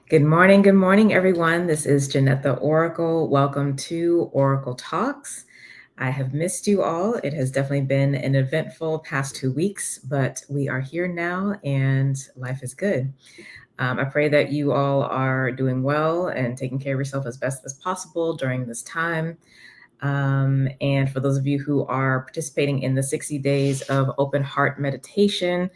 Good morning, everyone. This is Jynnette The Oracle. Welcome to Oracle Talks. I have missed you all. It has definitely been an eventful past 2 weeks, but we are here now and life is good. I pray that you all are doing well and taking care of yourself as best as possible during this time. And for those of you who are participating in the 60 days of open heart meditation,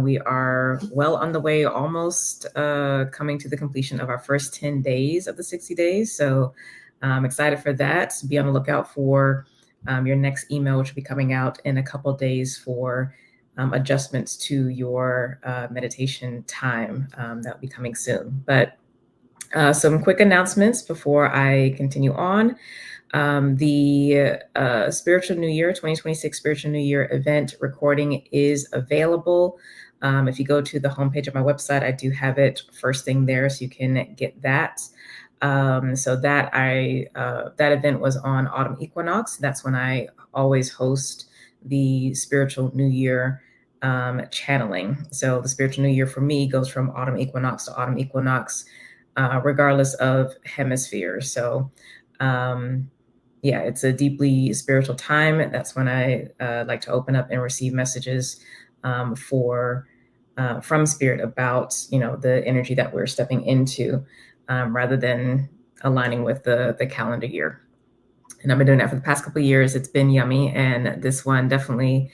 we are well on the way, almost coming to the completion of our first 10 days of the 60 days. So I'm excited for that. Be on the lookout for your next email, which will be coming out in a couple days for adjustments to your meditation time. That will be coming soon. But some quick announcements before I continue on. The Spiritual New Year, 2026 Spiritual New Year event recording is available. If you go to the homepage of my website, I do have it first thing there, so you can get that. So that event was on autumn equinox. That's when I always host the Spiritual New Year channeling. So the Spiritual New Year for me goes from autumn equinox to autumn equinox, regardless of hemisphere. So yeah, it's a deeply spiritual time. That's when I like to open up and receive messages from spirit about the energy that we're stepping into, rather than aligning with the calendar year. And I've been doing that for the past couple of years. It's been yummy, and this one definitely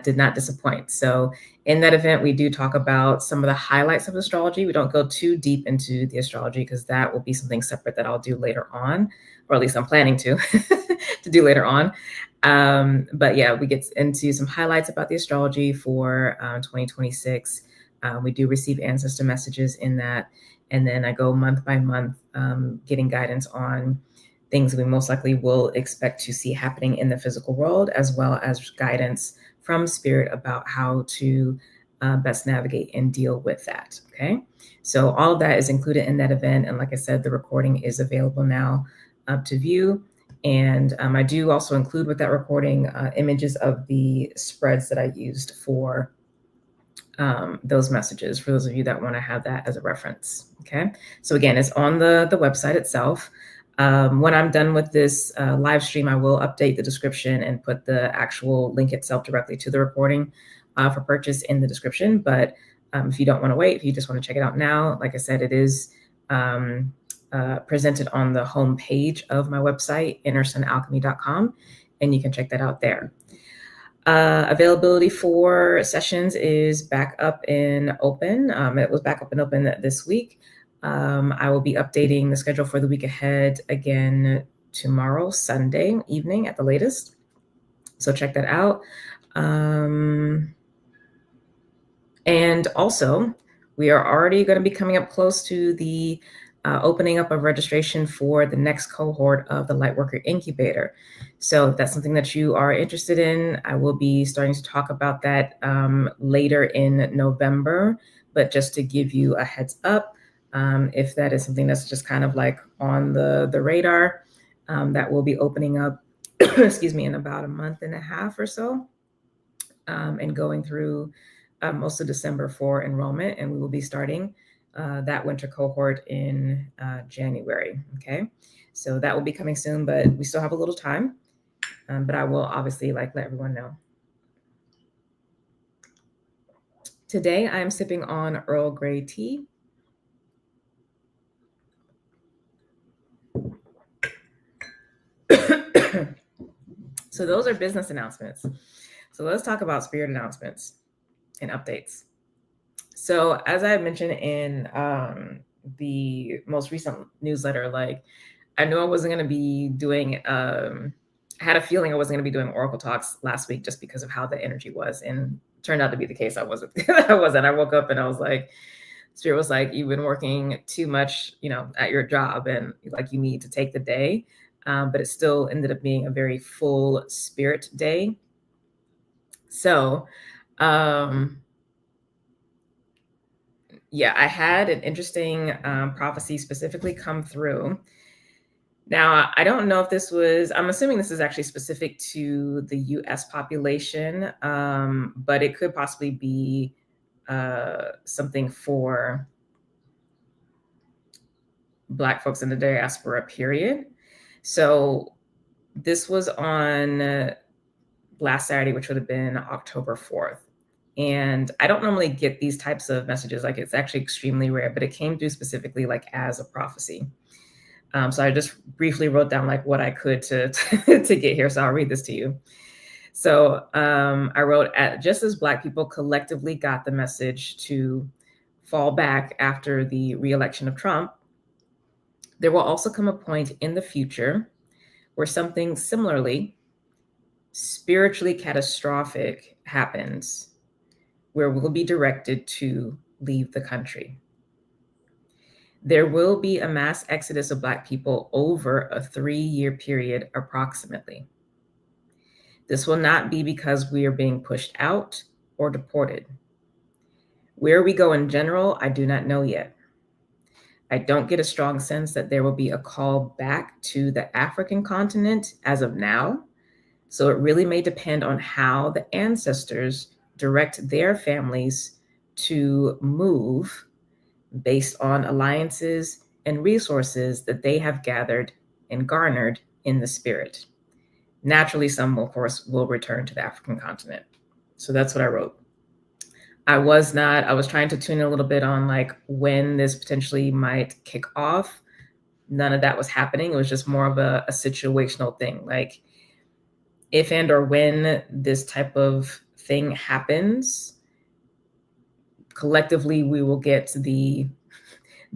did not disappoint. So in that event, we do talk about some of the highlights of astrology. We don't go too deep into the astrology because that will be something separate that I'll do later on, or at least I'm planning to do later on. But yeah, we get into some highlights about the astrology for 2026. We do receive ancestor messages in that. And then I go month by month, getting guidance on things we most likely will expect to see happening in the physical world, as well as guidance from spirit about how to best navigate and deal with that. Okay. So all of that is included in that event. And like I said, the recording is available now up to view. And I do also include with that recording images of the spreads that I used for those messages, for those of you that want to have that as a reference. Okay. So again, it's on the website itself. When I'm done with this live stream, I will update the description and put the actual link itself directly to the recording for purchase in the description. But if you don't want to wait, if you just want to check it out now, like I said, it is presented on the home page of my website, innersunalchemy.com, and you can check that out there. Availability for sessions is back up and open. It was back up and open this week. I will be updating the schedule for the week ahead again tomorrow, Sunday evening at the latest. So check that out. And also, we are already going to be coming up close to the opening up of registration for the next cohort of the Lightworker Incubator. So if that's something that you are interested in, I will be starting to talk about that later in November. But just to give you a heads up, if that is something that's just kind of like on the radar, that will be opening up, excuse me, in about a month and a half or so, and going through most of December for enrollment. And we will be starting that winter cohort in January. Okay. So that will be coming soon, but we still have a little time. But I will obviously let everyone know. Today I'm sipping on Earl Grey tea. So those are business announcements. So let's talk about spirit announcements and updates. So as I mentioned in the most recent newsletter, I knew I wasn't going to be doing, I had a feeling I wasn't going to be doing Oracle Talks last week just because of how the energy was. And turned out to be the case. I wasn't. I wasn't. I woke up and I was like, Spirit was like, you've been working too much, at your job, and you need to take the day. But it still ended up being a very full spirit day. So, yeah, I had an interesting prophecy specifically come through. Now, I don't know if this was, I'm assuming this is actually specific to the US population, but it could possibly be something for Black folks in the diaspora, period. So this was on last Saturday, which would have been October 4th. And I don't normally get these types of messages. Like, it's actually extremely rare, but it came through specifically like as a prophecy. So I just briefly wrote down like what I could to to get here. So I'll read this to you. So I wrote, just as Black people collectively got the message to fall back after the re-election of Trump, there will also come a point in the future where something similarly spiritually catastrophic happens, where we'll be directed to leave the country. There will be a mass exodus of Black people over a 3-year period approximately. This will not be because we are being pushed out or deported. Where we go in general, I do not know yet. I don't get a strong sense that there will be a call back to the African continent as of now. So it really may depend on how the ancestors direct their families to move based on alliances and resources that they have gathered and garnered in the spirit. Naturally, some, of course, will return to the African continent. So that's what I wrote. I was trying to tune a little bit on like when this potentially might kick off. None of that was happening. It was just more of a situational thing. Like, if and or when this type of thing happens, collectively we will get the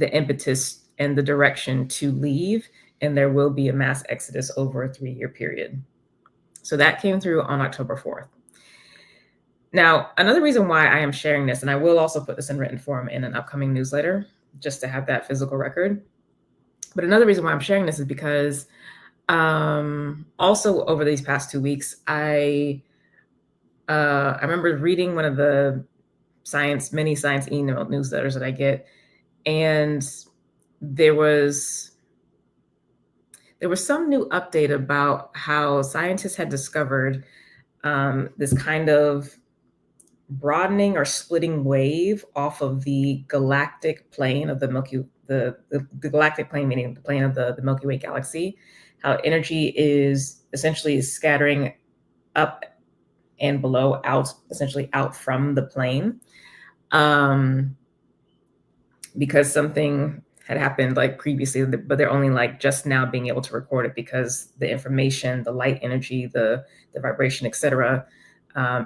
impetus and the direction to leave, and there will be a mass exodus over a 3-year period. So that came through on October 4th. Now, another reason why I am sharing this, and I will also put this in written form in an upcoming newsletter, just to have that physical record. But another reason why I'm sharing this is because also over these past 2 weeks, I remember reading one of the many science email newsletters that I get, and there was some new update about how scientists had discovered this kind of broadening or splitting wave off of the galactic plane of the galactic plane, meaning the plane of the Milky Way galaxy, how energy is essentially scattering up and below, essentially out from the plane, because something had happened like previously, but they're only like just now being able to record it because the information, the light energy, the vibration, etc.,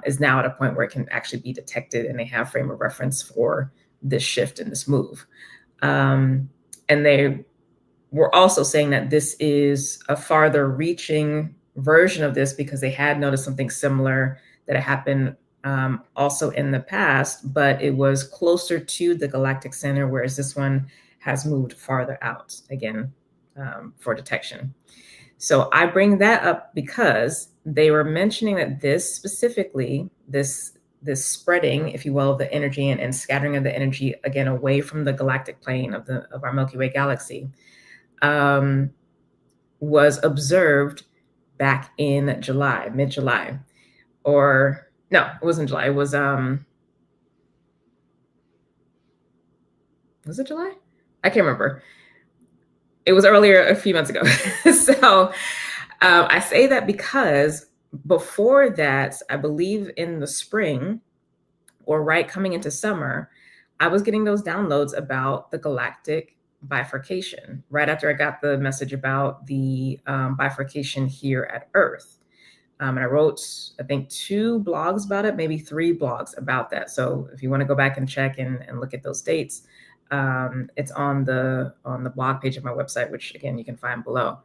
is now at a point where it can actually be detected, and they have frame of reference for this shift and this move. And they were also saying that this is a farther reaching version of this because they had noticed something similar that had happened also in the past, but it was closer to the galactic center, whereas this one has moved farther out again for detection. So I bring that up because they were mentioning that this specifically, this spreading, if you will, of the energy and scattering of the energy again away from the galactic plane of our Milky Way galaxy, was observed back in July, mid-July, or no, it wasn't July. It was it July? I can't remember. It was earlier, a few months ago. So I say that because before that, I believe in the spring or right coming into summer, I was getting those downloads about the galactic bifurcation right after I got the message about the bifurcation here at Earth. And I wrote, I think, 2 blogs about it, maybe 3 blogs about that. So if you want to go back and check and look at those dates, it's on the blog page of my website, which again you can find below.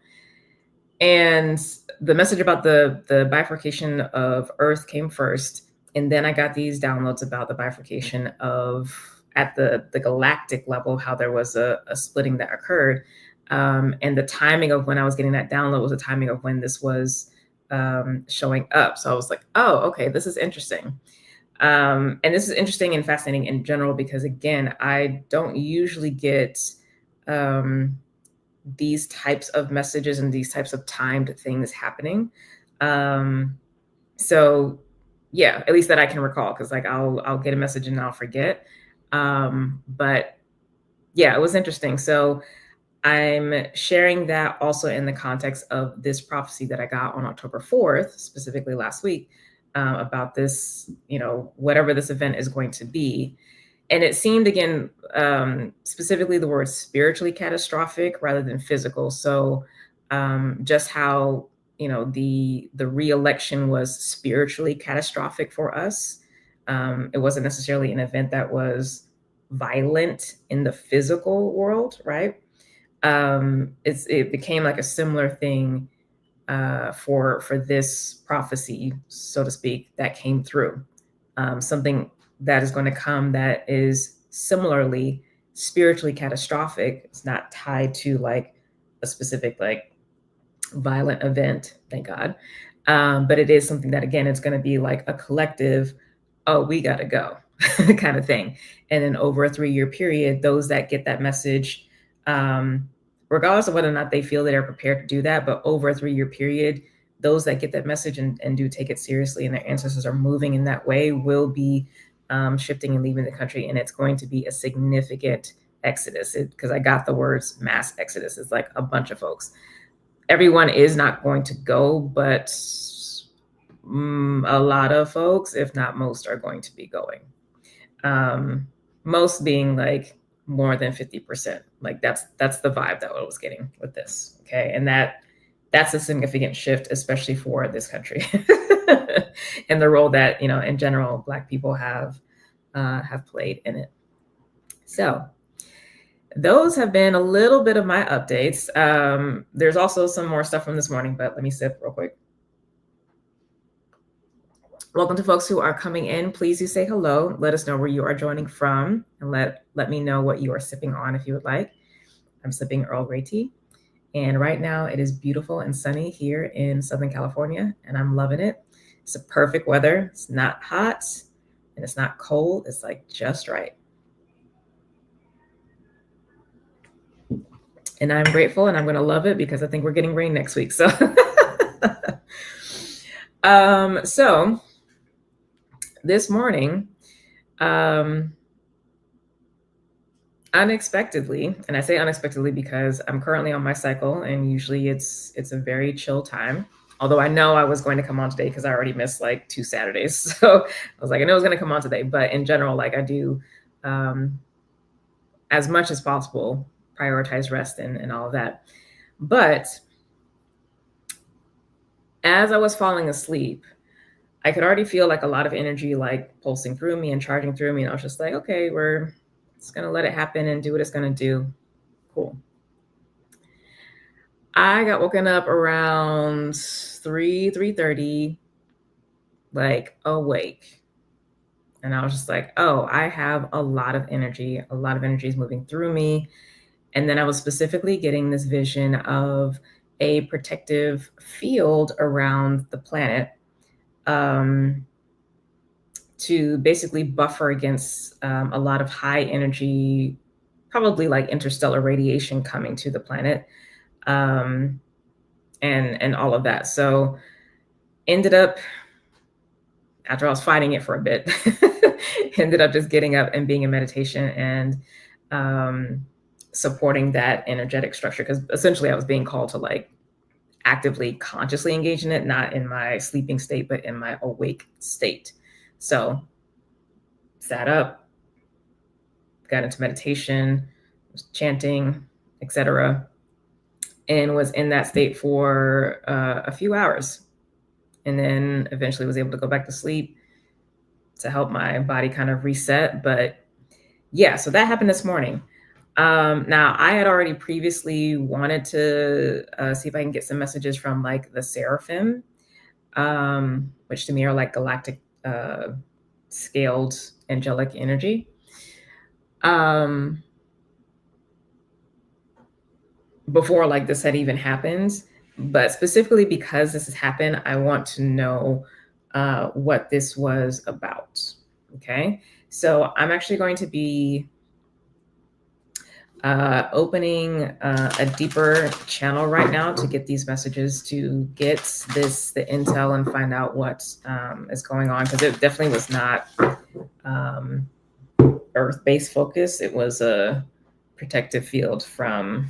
And the message about the bifurcation of Earth came first, and then I got these downloads about the bifurcation of at the galactic level, how there was a splitting that occurred, and the timing of when I was getting that download was the timing of when this was showing up. So I was like, oh, okay, this is interesting. And this is interesting and fascinating in general because, again, I don't usually get these types of messages and these types of timed things happening. So yeah, at least that I can recall, because like I'll get a message and I'll forget. But yeah, it was interesting. So I'm sharing that also in the context of this prophecy that I got on October 4th, specifically last week, about this, whatever this event is going to be. And it seemed, again, specifically the word spiritually catastrophic rather than physical. So just how, the re-election was spiritually catastrophic for us. It wasn't necessarily an event that was violent in the physical world, right? It became like a similar thing for this prophecy, so to speak, that came through. Something that is going to come that is similarly spiritually catastrophic. It's not tied to like a specific like violent event, thank God. But it is something that, again, it's going to be like a collective, oh, we got to go kind of thing. And then over a 3-year period, those that get that message, regardless of whether or not they feel that they're prepared to do that, but over a 3-year period, those that get that message and do take it seriously and their ancestors are moving in that way will be shifting and leaving the country. And it's going to be a significant exodus, because I got the words mass exodus. It's like a bunch of folks. Everyone is not going to go, but a lot of folks, if not most, are going to be going. Most being like more than 50%. Like that's the vibe that I was getting with this. Okay. And that's a significant shift, especially for this country and the role that, in general, Black people have played in it. So those have been a little bit of my updates. There's also some more stuff from this morning, but let me sip real quick. Welcome to folks who are coming in. Please do say hello. Let us know where you are joining from, and let me know what you are sipping on if you would like. I'm sipping Earl Grey tea, and right now it is beautiful and sunny here in Southern California, and I'm loving it. It's a perfect weather. It's not hot and it's not cold. It's like just right. And I'm grateful, and I'm going to love it because I think we're getting rain next week. So, so this morning, unexpectedly, and I say unexpectedly because I'm currently on my cycle, and usually it's a very chill time. Although I know I was going to come on today because I already missed like 2 Saturdays. So I was like, I know I was going to come on today, but in general, like I do, as much as possible, prioritize rest and all of that. But as I was falling asleep, I could already feel like a lot of energy like pulsing through me and charging through me. And I was just like, okay, we're just going to let it happen and do what it's going to do. Cool. I got woken up around 3:30, like awake. And I was just like, oh, I have a lot of energy. A lot of energy is moving through me. And then I was specifically getting this vision of a protective field around the planet, to basically buffer against a lot of high energy, probably like interstellar radiation coming to the planet, and all of that. So ended up, after I was fighting it for a bit, ended up just getting up and being in meditation and supporting that energetic structure, because essentially I was being called to like actively consciously engage in it, not in my sleeping state, but in my awake state. So sat up, got into meditation, was chanting, etc., and was in that state for a few hours, and then eventually was able to go back to sleep to help my body kind of reset. But yeah, so that happened this morning. Now, I had already previously wanted to see if I can get some messages from like the Seraphim, which to me are like galactic scaled angelic energy. Before like this had even happened, but specifically because this has happened, I want to know what this was about. Okay, so I'm actually going to be opening a deeper channel right now to get these messages, to get the intel and find out what is going on, because it definitely was not earth-based focus. It was a protective field from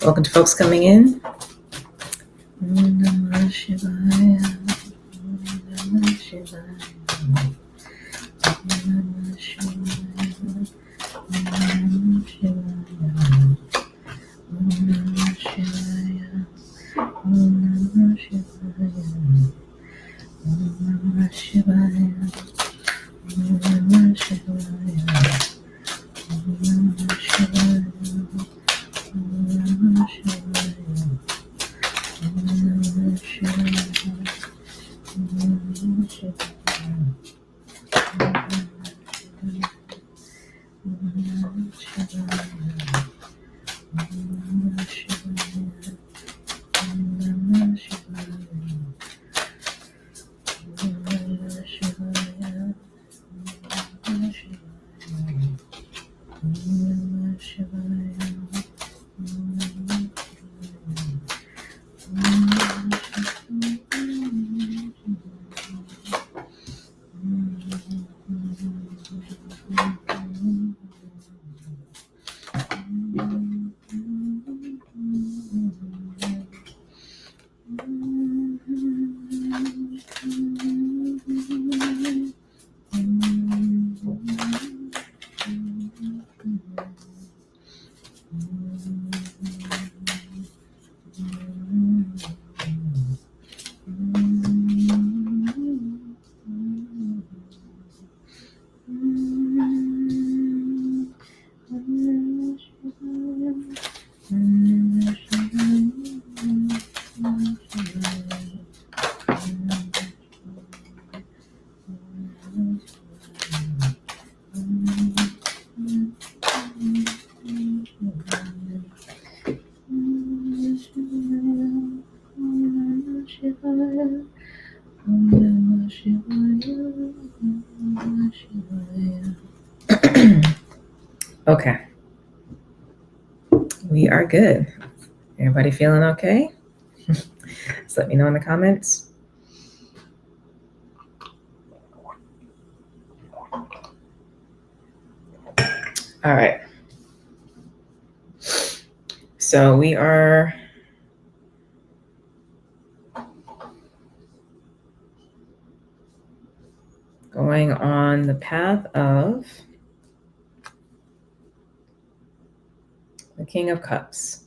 Welcome to folks coming in. Om Namah Shivaya. Om Namah Shivaya. Om Namah Shivaya. Om Namah Shivaya. Om Namah Shivaya. Om Namah Shivaya. Om Namah Shivaya. Om Namah Shivaya. Om Namah Shivaya. Om Namah Shivaya. Om Namah Shivaya. Om Namah Shivaya. Om Namah Shivaya. Om Namah Shivaya. Om Namah Shivaya. Om Namah Shivaya. Om Namah Shivaya. Om Namah Shivaya. Om Namah Okay, we are good. Everybody feeling okay? Just let me know in the comments. All right. So we are going on the path of the King of Cups.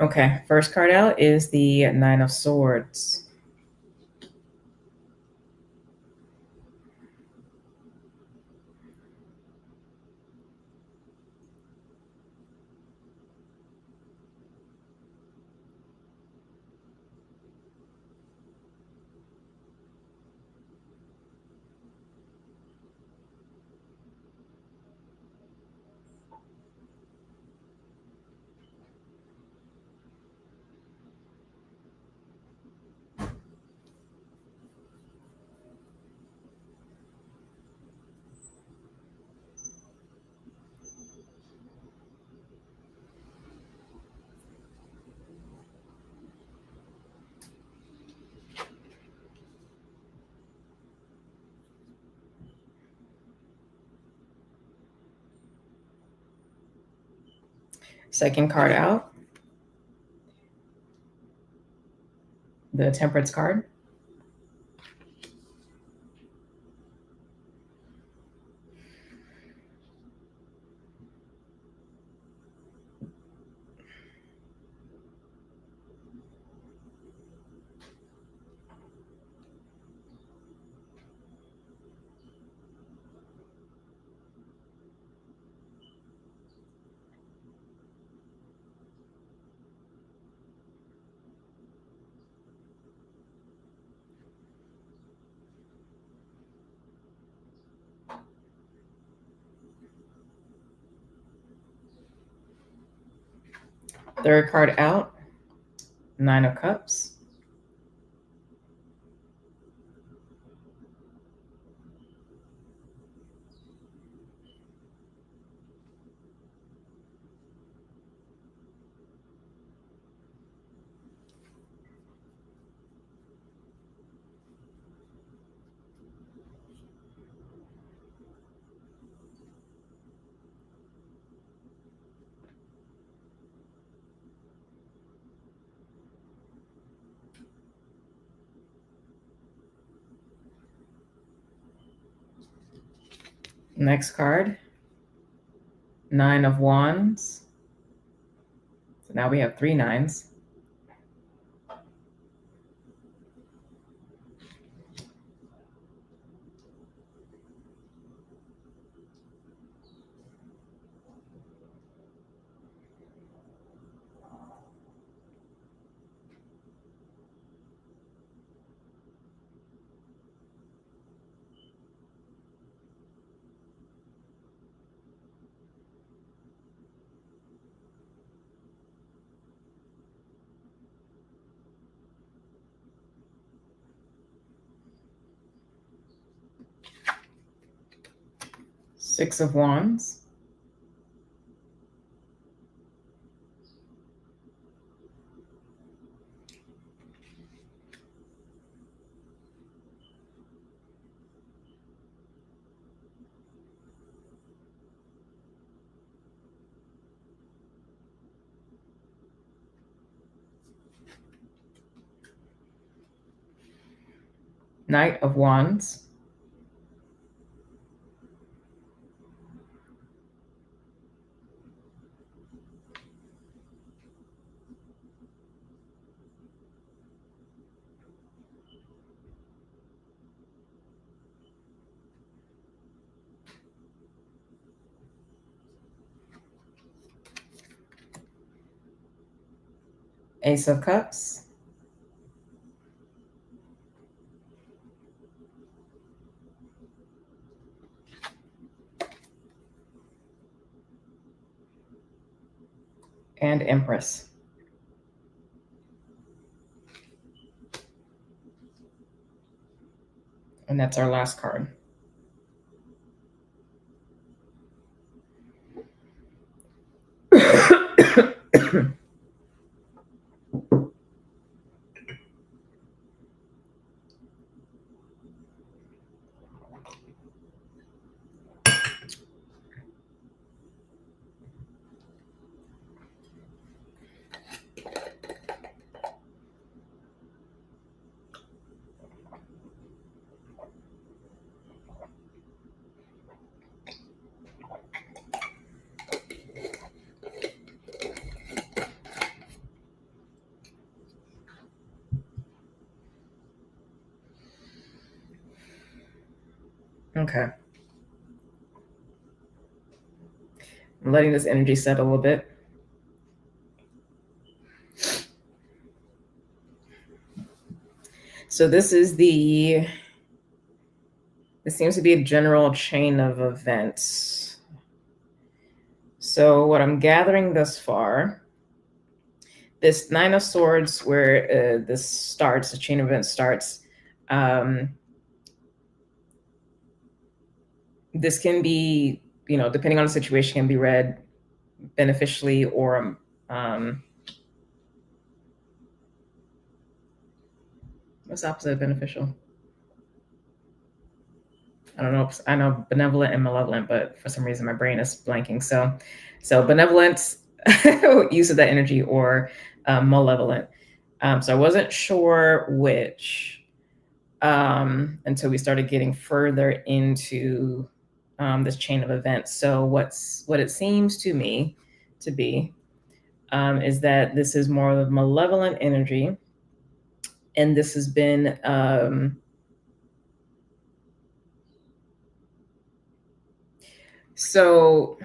Okay, first card out is the Nine of Swords. Second card out, the Temperance card. Third card out, Nine of Cups. Next card, Nine of Wands. So now we have 3 nines. Six of Wands. Knight of Wands. Ace of Cups. And Empress. And that's our last card. Okay. I'm letting this energy set a little bit. So this seems to be a general chain of events. So what I'm gathering thus far, this Nine of Swords, where this starts, the chain of events starts, this can be, depending on the situation, can be read beneficially or what's the opposite of beneficial? I don't know. I know benevolent and malevolent, but for some reason my brain is blanking. So benevolent use of that energy or malevolent. So I wasn't sure which until we started getting further into this chain of events. So what it seems to me to be is that this is more of a malevolent energy, and this has been so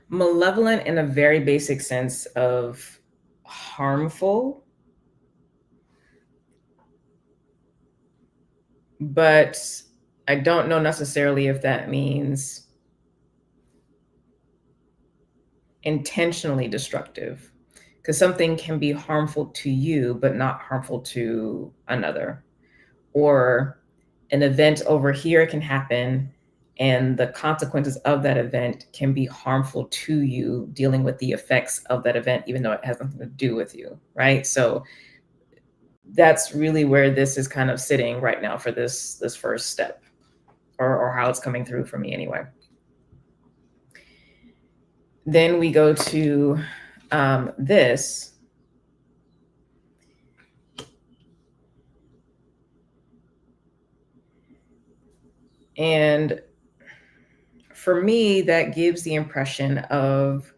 malevolent in a very basic sense of harmful, but I don't know necessarily if that means intentionally destructive, because something can be harmful to you but not harmful to another. Or an event over here can happen and the consequences of that event can be harmful to you, dealing with the effects of that event, even though it has nothing to do with you, right? So that's really where this is kind of sitting right now for this first step, or how it's coming through for me anyway. Then we go to this. And for me, that gives the impression of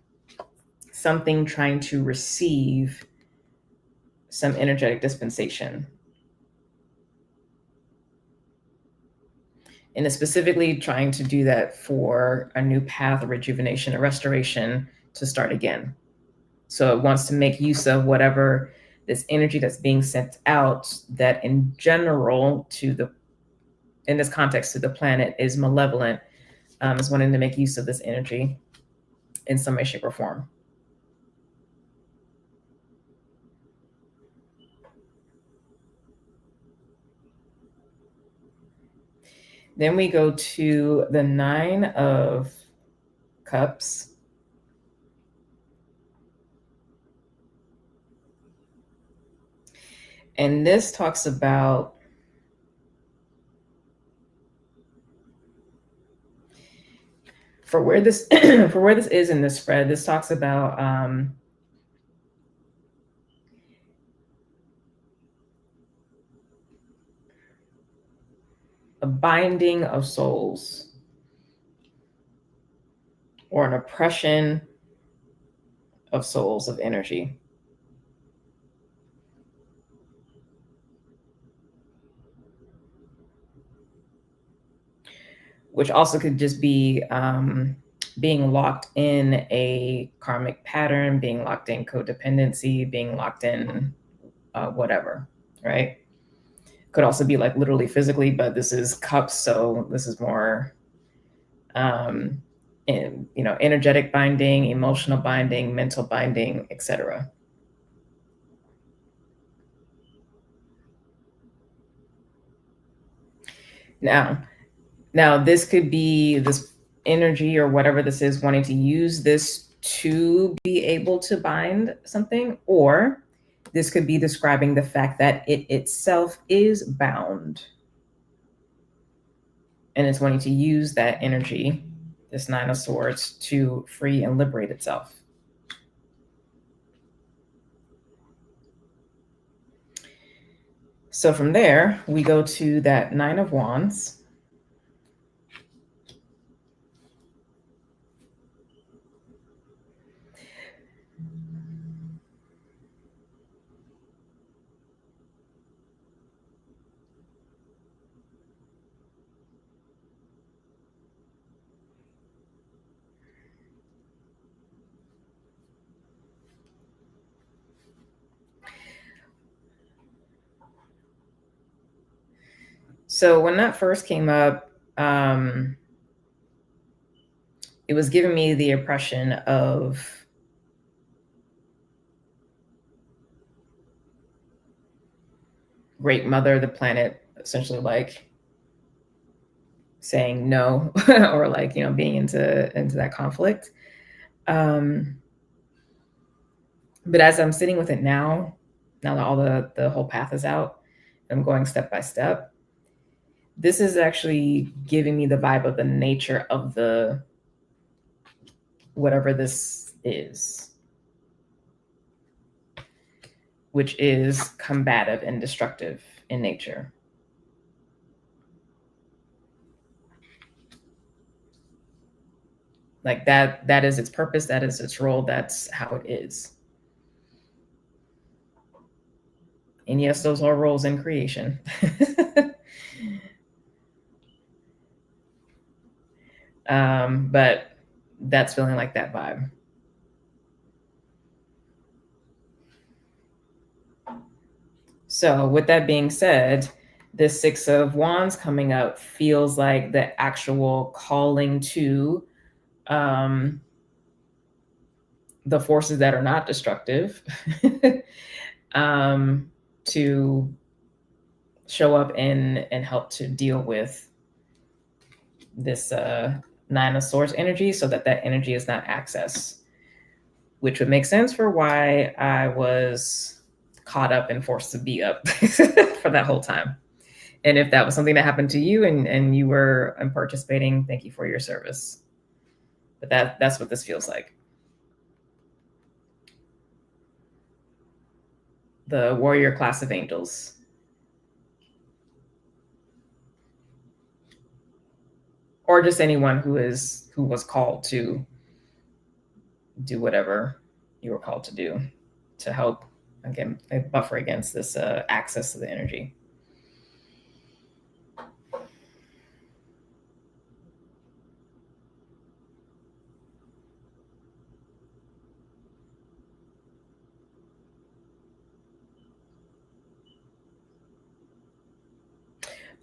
something trying to receive some energetic dispensation. And it's specifically trying to do that for a new path of rejuvenation, a restoration to start again. So it wants to make use of whatever this energy that's being sent out, that in general in this context to the planet is malevolent, is wanting to make use of this energy in some way, shape, or form. Then we go to the 9 of Cups. And this talks about for where this is in this spread, this talks about a binding of souls, or an oppression of souls, of energy. Which also could just be being locked in a karmic pattern, being locked in codependency, being locked in whatever, right? Could also be like literally physically, but this is cups, so this is more energetic binding, emotional binding, mental binding, etc. Now this could be this energy or whatever this is wanting to use this to be able to bind something, or this could be describing the fact that it itself is bound and it's wanting to use that energy, this 9 of Swords, to free and liberate itself. So from there, we go to that 9 of Wands. So when that first came up, it was giving me the impression of Great Mother, the planet, essentially like saying no, or like, being into that conflict. But as I'm sitting with it now that all the whole path is out, I'm going step by step. This is actually giving me the vibe of the nature of the whatever this is, which is combative and destructive in nature. Like that is its purpose, that is its role, that's how it is. And yes, those are roles in creation. But that's feeling like that vibe. So with that being said, the 6 of Wands coming up feels like the actual calling to the forces that are not destructive to show up and help to deal with this Nine of Swords energy, so that energy is not accessed, which would make sense for why I was caught up and forced to be up for that whole time. And if that was something that happened to you and you were participating, thank you for your service. But that's what this feels like. The warrior class of angels. Or just anyone who was called to do whatever you were called to do to help, again, buffer against this access to the energy.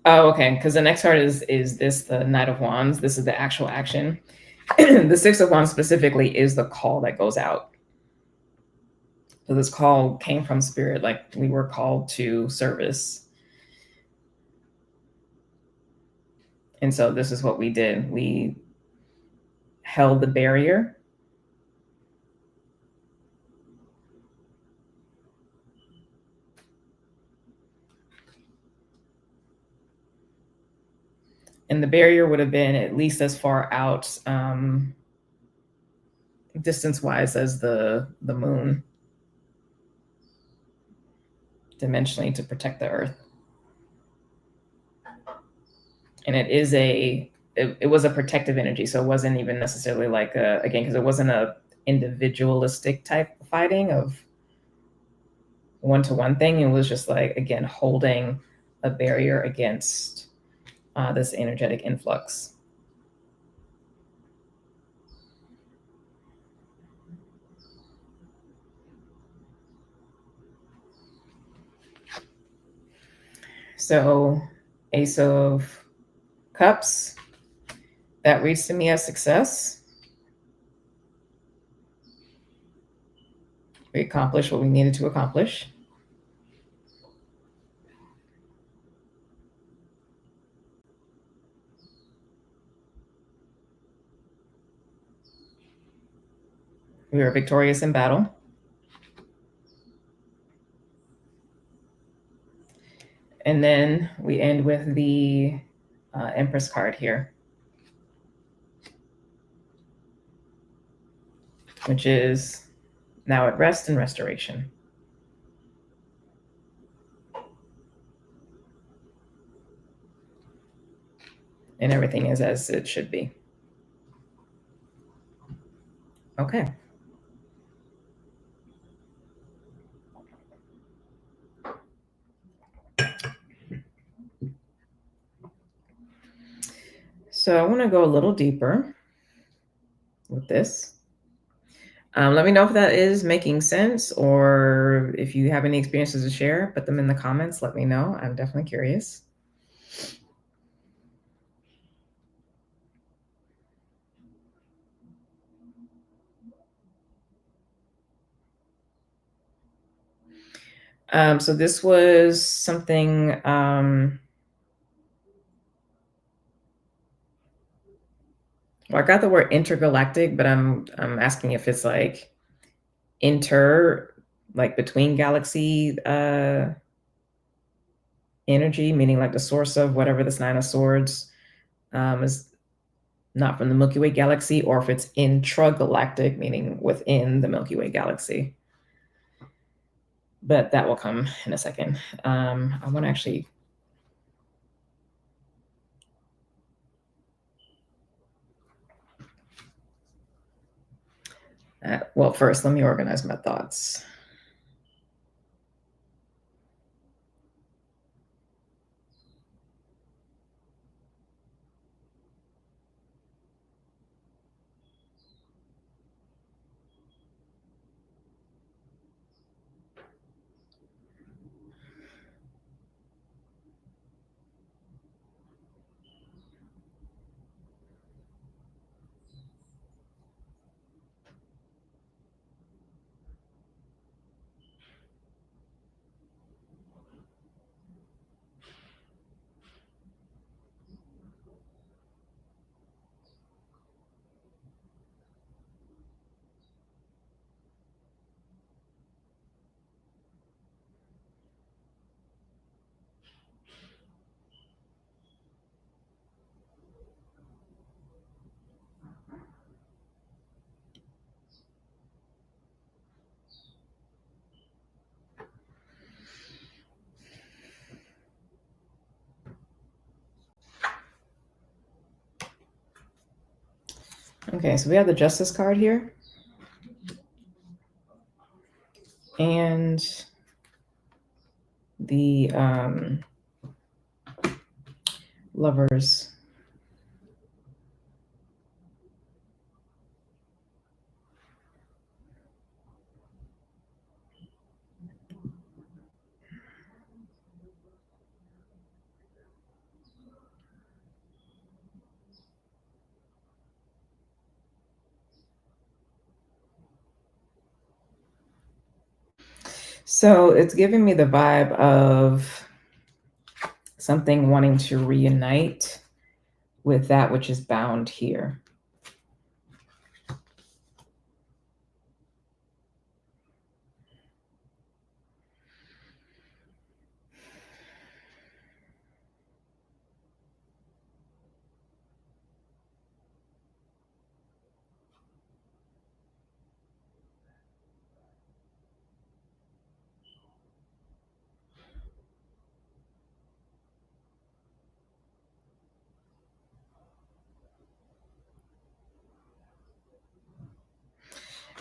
Oh, okay. Because the next card is this, the Knight of Wands. This is the actual action. The Six of Wands specifically is the call that goes out. So this call came from spirit, like we were called to service. And so this is what we did. We held the barrier. And the barrier would have been at least as far out distance-wise as the moon, dimensionally, to protect the earth. And it was a protective energy, so it wasn't even necessarily like again, because it wasn't a individualistic type of fighting of one-to-one thing. It was just like, again, holding a barrier against this energetic influx. So Ace of Cups, that reads to me as success. We accomplished what we needed to accomplish. We were victorious in battle. And then we end with the Empress card here, which is now at rest and restoration. And everything is as it should be. Okay. So I want to go a little deeper with this. Let me know if that is making sense, or if you have any experiences to share, put them in the comments. Let me know. I'm definitely curious. So this was something, well, I got the word intergalactic, but I'm asking if it's like like between galaxy energy, meaning like the source of whatever this Nine of Swords is not from the Milky Way galaxy, or if it's intragalactic, meaning within the Milky Way galaxy. But that will come in a second. I want to actually well, first, let me organize my thoughts. Okay, so we have the Justice card here. And the Lovers. So it's giving me the vibe of something wanting to reunite with that which is bound here.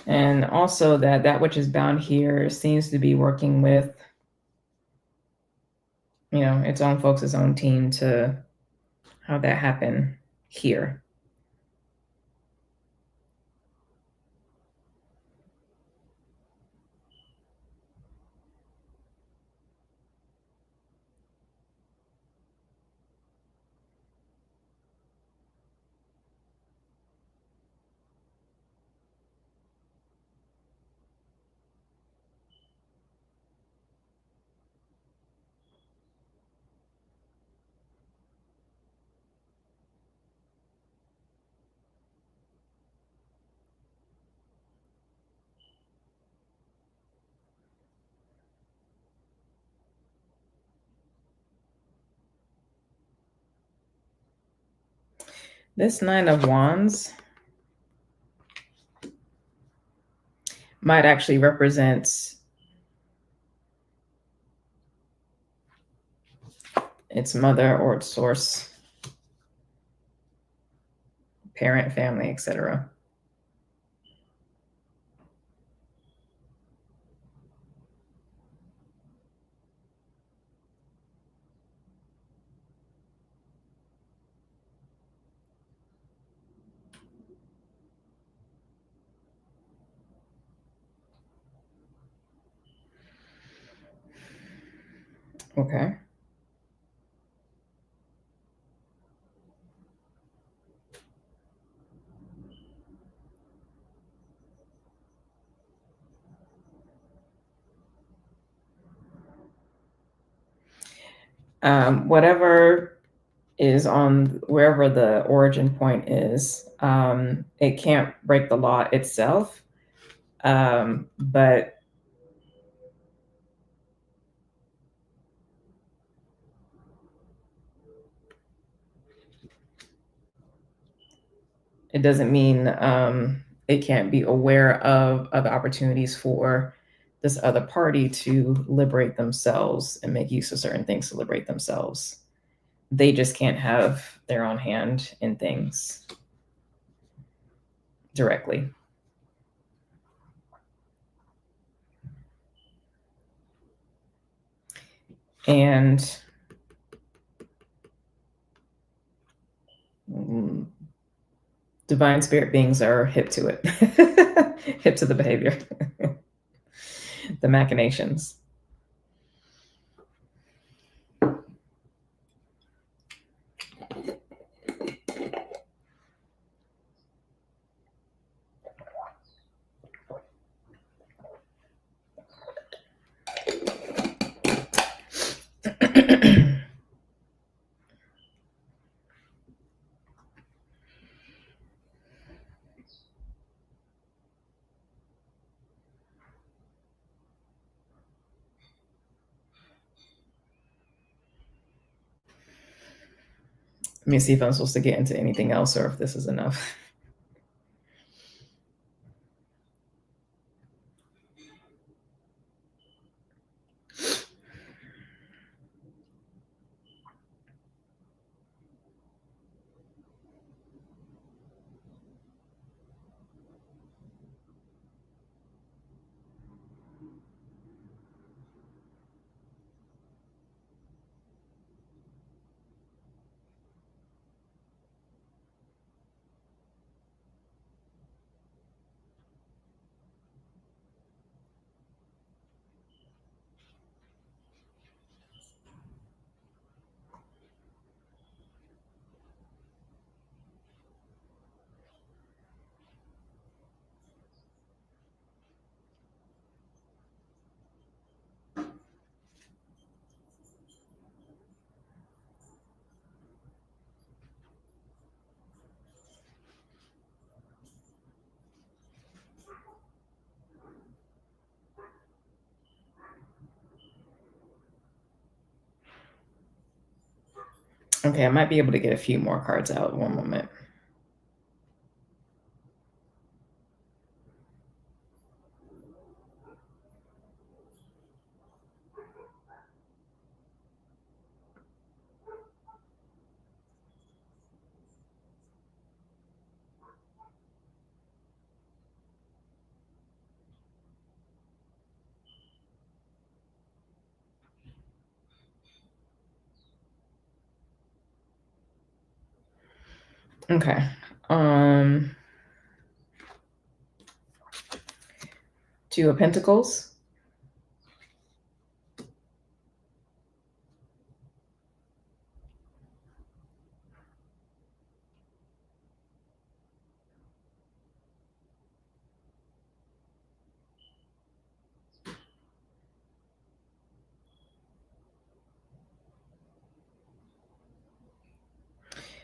And also that which is bound here seems to be working with, its own folks, its own team to have that happen here. This Nine of Wands might actually represent its mother or its source, parent, family, etc. Okay. Whatever is on wherever the origin point is, it can't break the law itself, but it doesn't mean it can't be aware of other opportunities for this other party to liberate themselves and make use of certain things to liberate themselves. They just can't have their own hand in things directly. And divine spirit beings are hip to it, hip to the behavior, the machinations. Let me see if I'm supposed to get into anything else or if this is enough. Okay, I might be able to get a few more cards out. One moment. Okay. Two of Pentacles.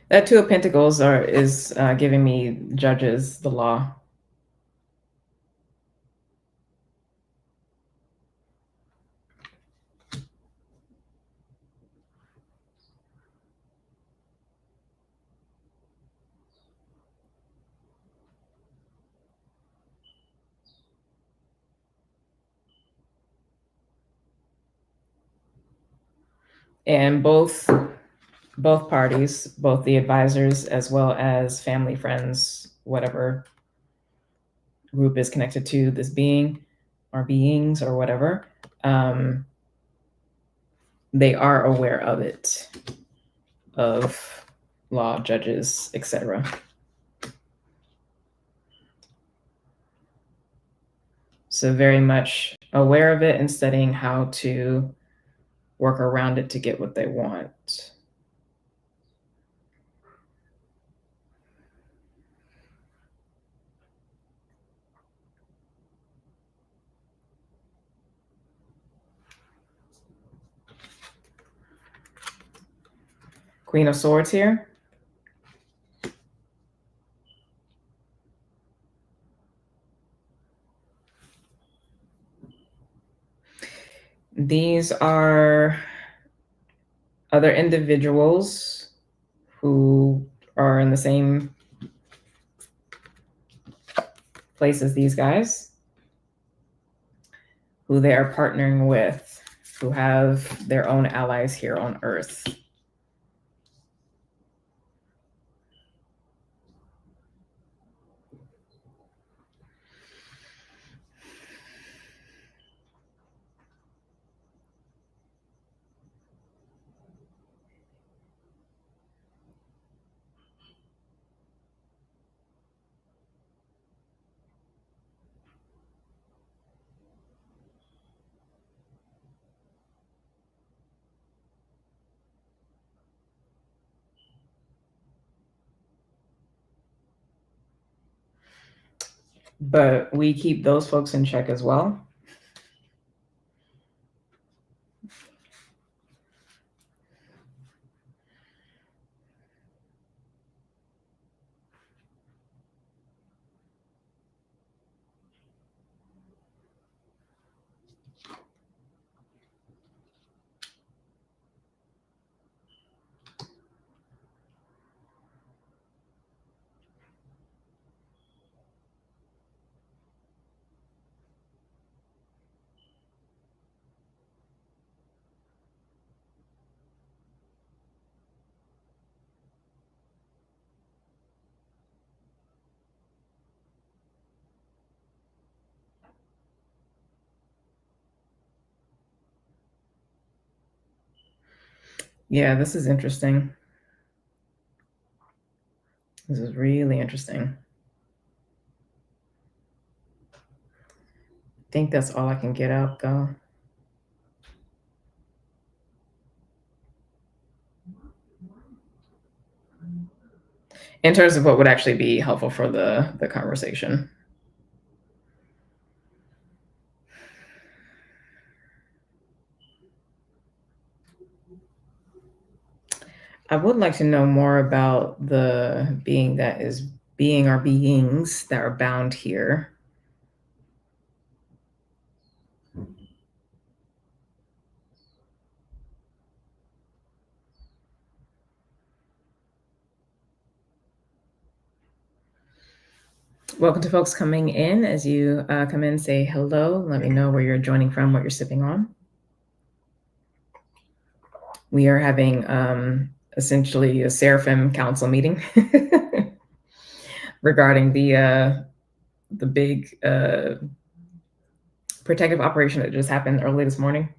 That Two of Pentacles is giving me Judges, the law. And both parties, both the advisors as well as family, friends, whatever group is connected to this being or beings or whatever, they are aware of it, of law, judges, etc. So very much aware of it and studying how to work around it to get what they want. Queen of Swords here. These are other individuals who are in the same place as these guys, who they are partnering with, who have their own allies here on Earth. But we keep those folks in check as well. Yeah, this is interesting. This is really interesting. I think that's all I can get out, though. In terms of what would actually be helpful for the conversation. I would like to know more about the being that is being or beings that are bound here. Welcome to folks coming in. As you come in, say hello. Let me know where you're joining from, what you're sipping on. We are having essentially a Seraphim council meeting regarding the big protective operation that just happened early this morning.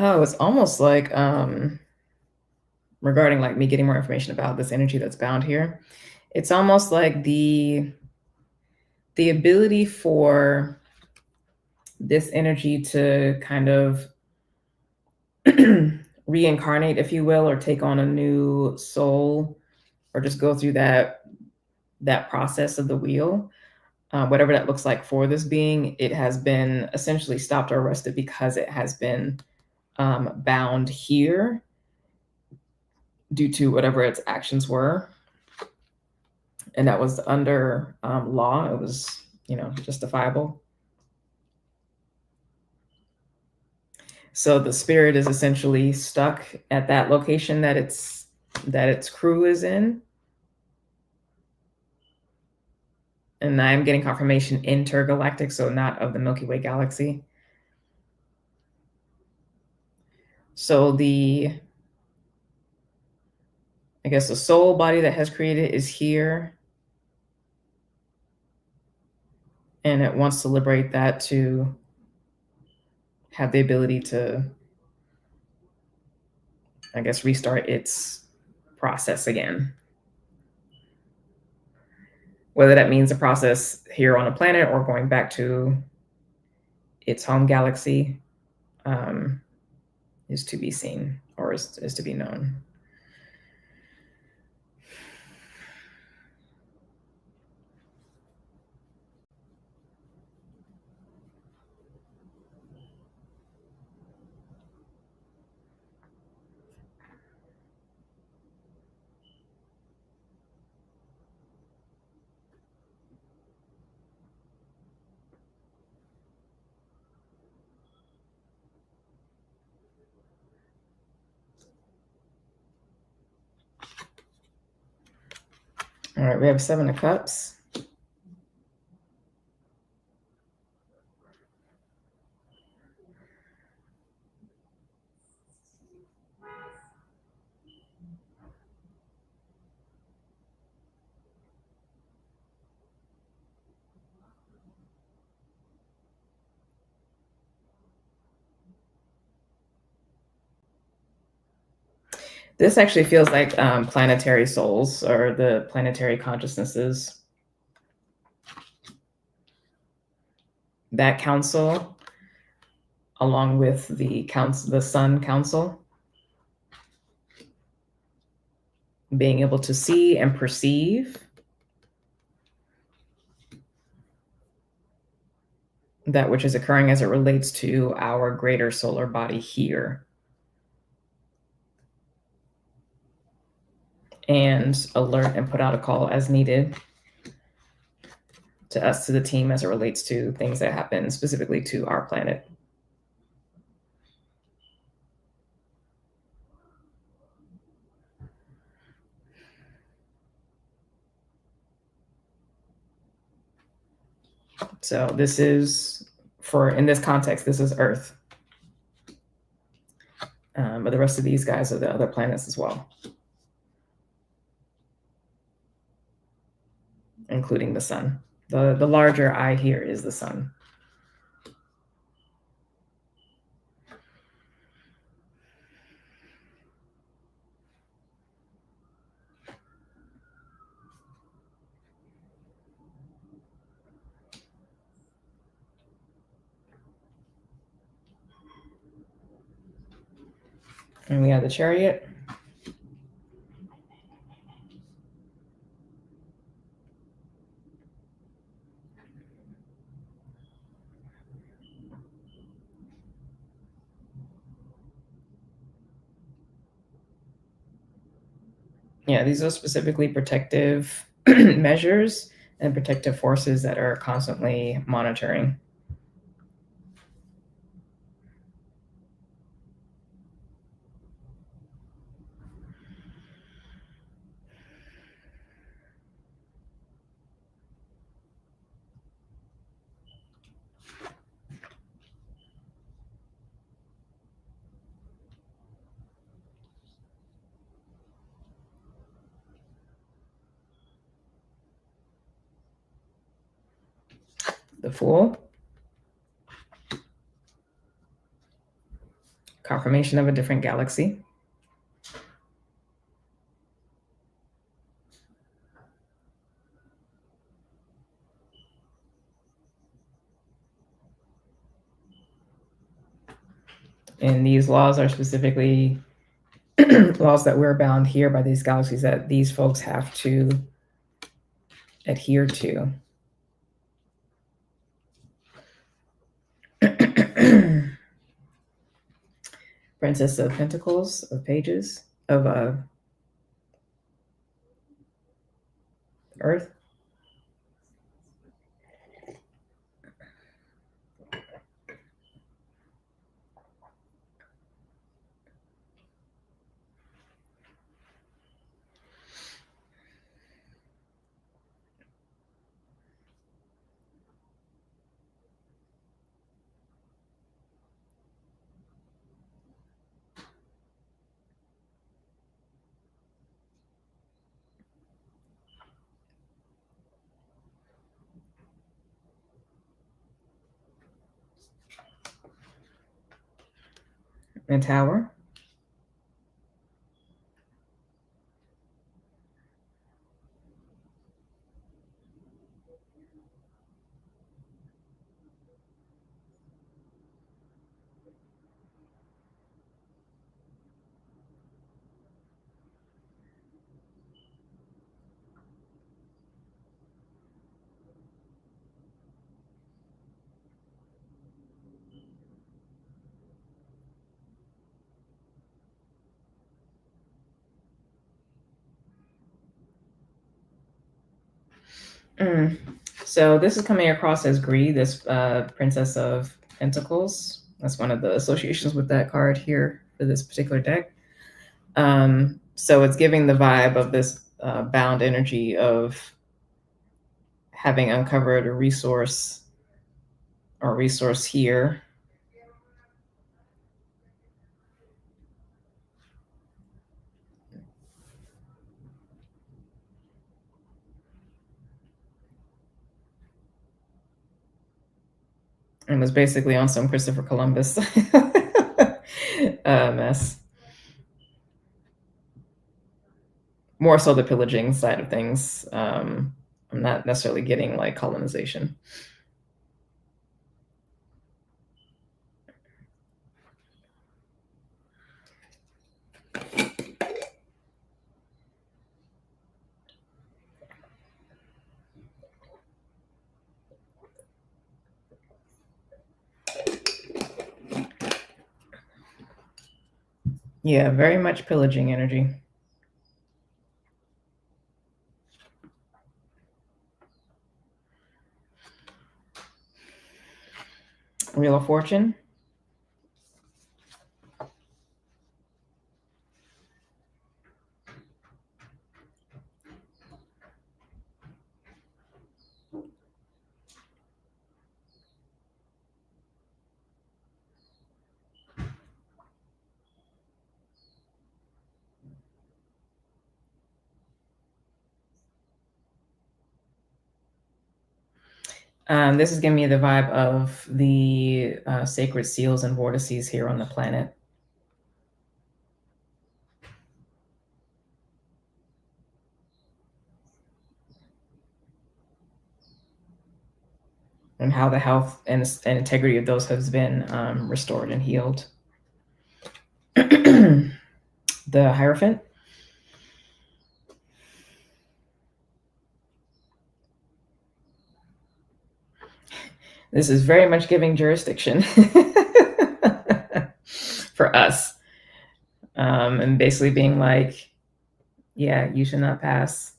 Oh, it's almost like regarding like me getting more information about this energy that's bound here. It's almost like the ability for this energy to kind of reincarnate, if you will, or take on a new soul, or just go through that process of the wheel, whatever that looks like for this being. It has been essentially stopped or arrested because it has been bound here due to whatever its actions were, and that was under law. It was, justifiable. So the spirit is essentially stuck at that location that its crew is in. And I'm getting confirmation intergalactic, so not of the Milky Way galaxy. So the soul body that has created is here, and it wants to liberate that to have the ability to, restart its process again. Whether that means a process here on the planet or going back to its home galaxy is to be seen, or is to be known. All right, we have 7 of Cups. This actually feels like planetary souls, or the planetary consciousnesses. That council, along with the Sun Council, being able to see and perceive that which is occurring as it relates to our greater solar body here, and alert and put out a call as needed to us, to the team, as it relates to things that happen specifically to our planet. So this is, in this context, this is Earth. But the rest of these guys are the other planets as well, including the sun. The larger eye here is the sun. And we have the Chariot. Yeah, these are specifically protective measures and protective forces that are constantly monitoring. The Fool. Confirmation of a different galaxy. And these laws are specifically laws that we're bound here by these galaxies that these folks have to adhere to. Princess of Pentacles, of Pages, of Earth. And Tower. So this is coming across as greed, this Princess of Pentacles. That's one of the associations with that card here for this particular deck. So it's giving the vibe of this bound energy of having uncovered a resource or resource here. And was basically on some Christopher Columbus mess. More so the pillaging side of things. I'm not necessarily getting like colonization. Yeah, very much pillaging energy. Wheel of Fortune. This is giving me the vibe of the sacred seals and vortices here on the planet. And how the health and integrity of those has been restored and healed. the Hierophant. This is very much giving jurisdiction for us. And basically being like, yeah, you should not pass.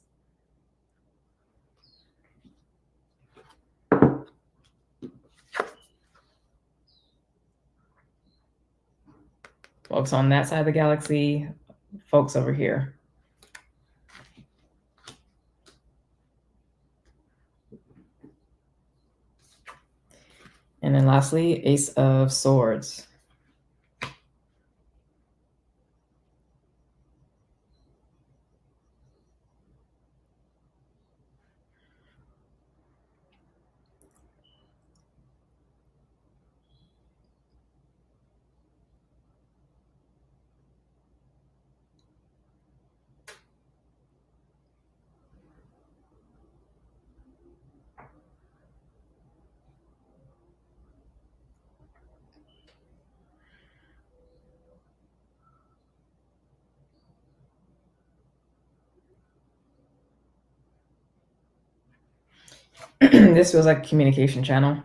Folks on that side of the galaxy, folks over here. And then lastly, Ace of Swords. This feels like a communication channel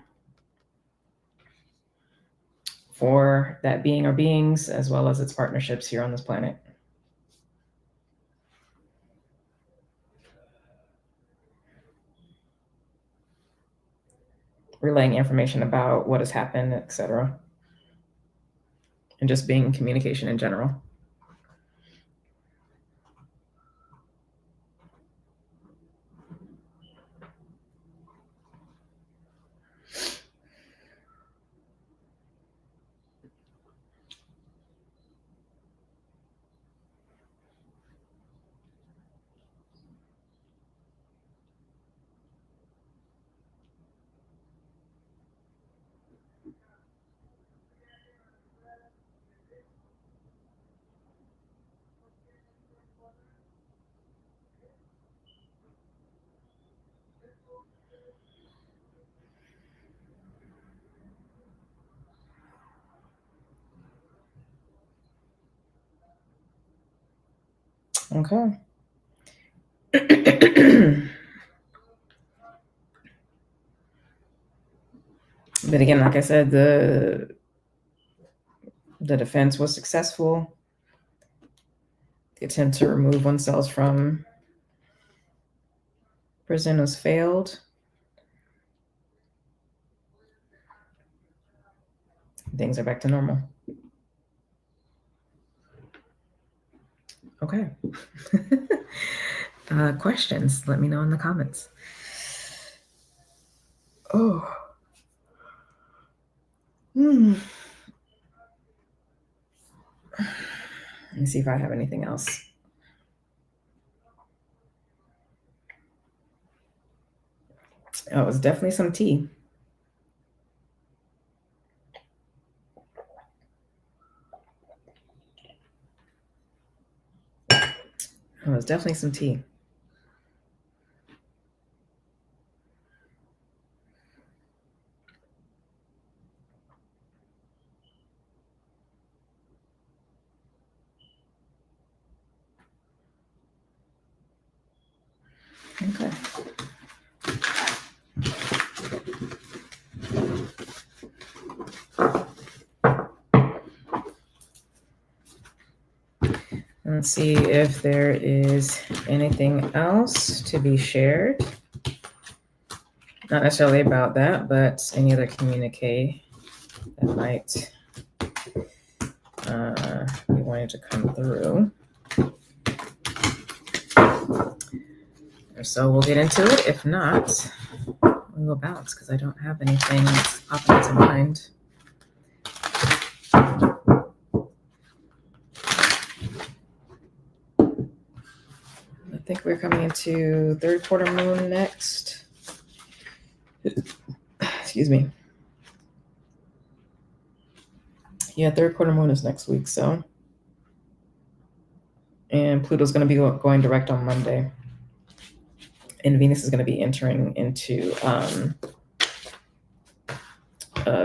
for that being or beings, as well as its partnerships here on this planet. Relaying information about what has happened, etc. And just being in communication in general. Okay. But again, like I said, the defense was successful. The attempt to remove oneself from prison has failed. Things are back to normal. Okay. Questions, let me know in the comments. Oh. Let me see if I have anything else. Oh, it's definitely some tea. Oh, it's definitely some tea. Okay. Let's see if there is anything else to be shared. Not necessarily about that, but any other communique that might be wanting to come through. So we'll get into it. If not, we'll bounce because I don't have anything that's popping into mind. I think we're coming into third quarter moon next. Excuse me. Yeah, third quarter moon is next week. So, and Pluto's going to be going direct on Monday. And Venus is going to be entering into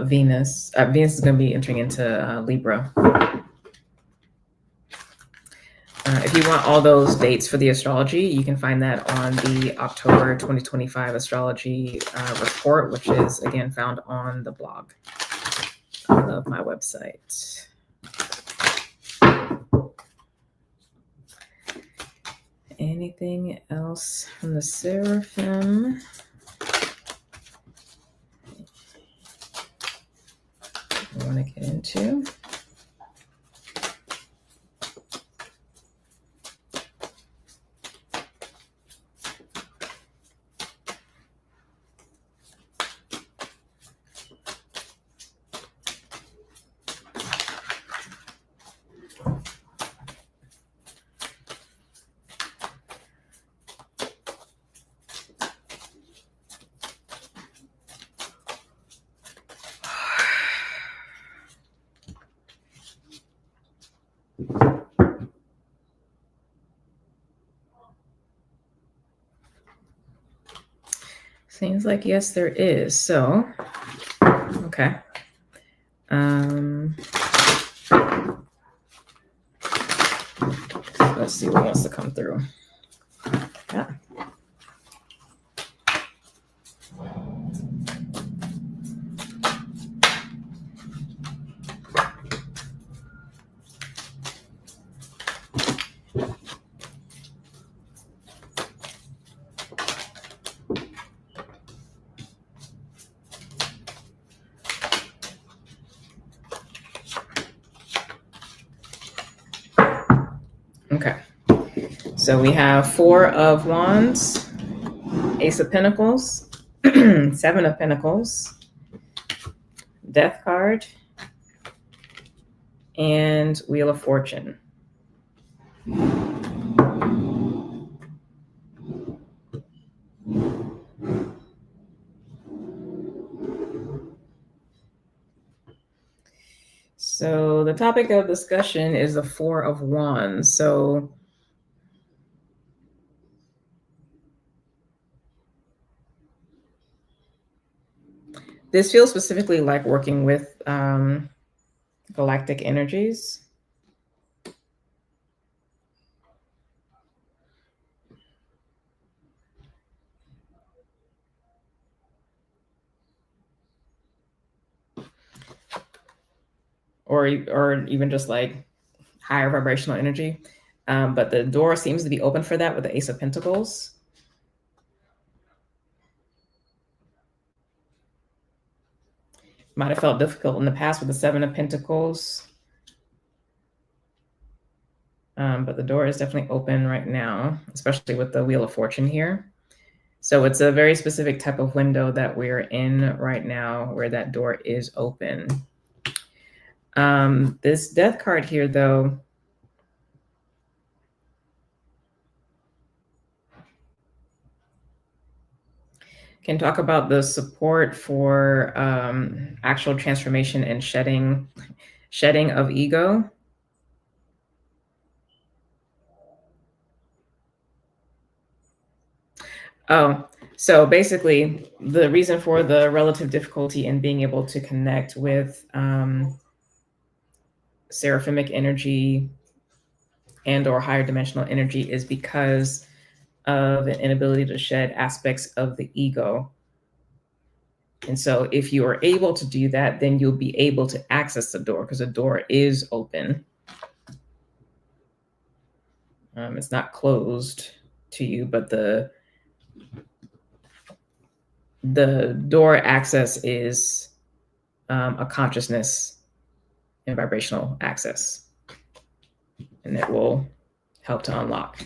Venus. Venus is going to be entering into Libra. If you want all those dates for the astrology, you can find that on the October 2025 astrology report, which is again found on the blog of my website. Anything else from the Seraphim I want to get into? Seems like yes, there is. So, okay. Let's see what wants to come through. Yeah. Okay. So we have 4 of Wands, Ace of Pentacles, 7 of Pentacles, Death card, and Wheel of Fortune. So the topic of discussion is the 4 of Wands. So this feels specifically like working with galactic energies. Or even just like higher vibrational energy. But the door seems to be open for that with the Ace of Pentacles. Might have felt difficult in the past with the 7 of Pentacles. But the door is definitely open right now, especially with the Wheel of Fortune here. So it's a very specific type of window that we're in right now where that door is open. This Death card here, though, can talk about the support for actual transformation and shedding of ego. Oh, so basically the reason for the relative difficulty in being able to connect with Seraphimic energy and or higher dimensional energy is because of an inability to shed aspects of the ego. And so if you are able to do that, then you'll be able to access the door because the door is open. It's not closed to you, but the door access is a consciousness and vibrational access. And it will help to unlock.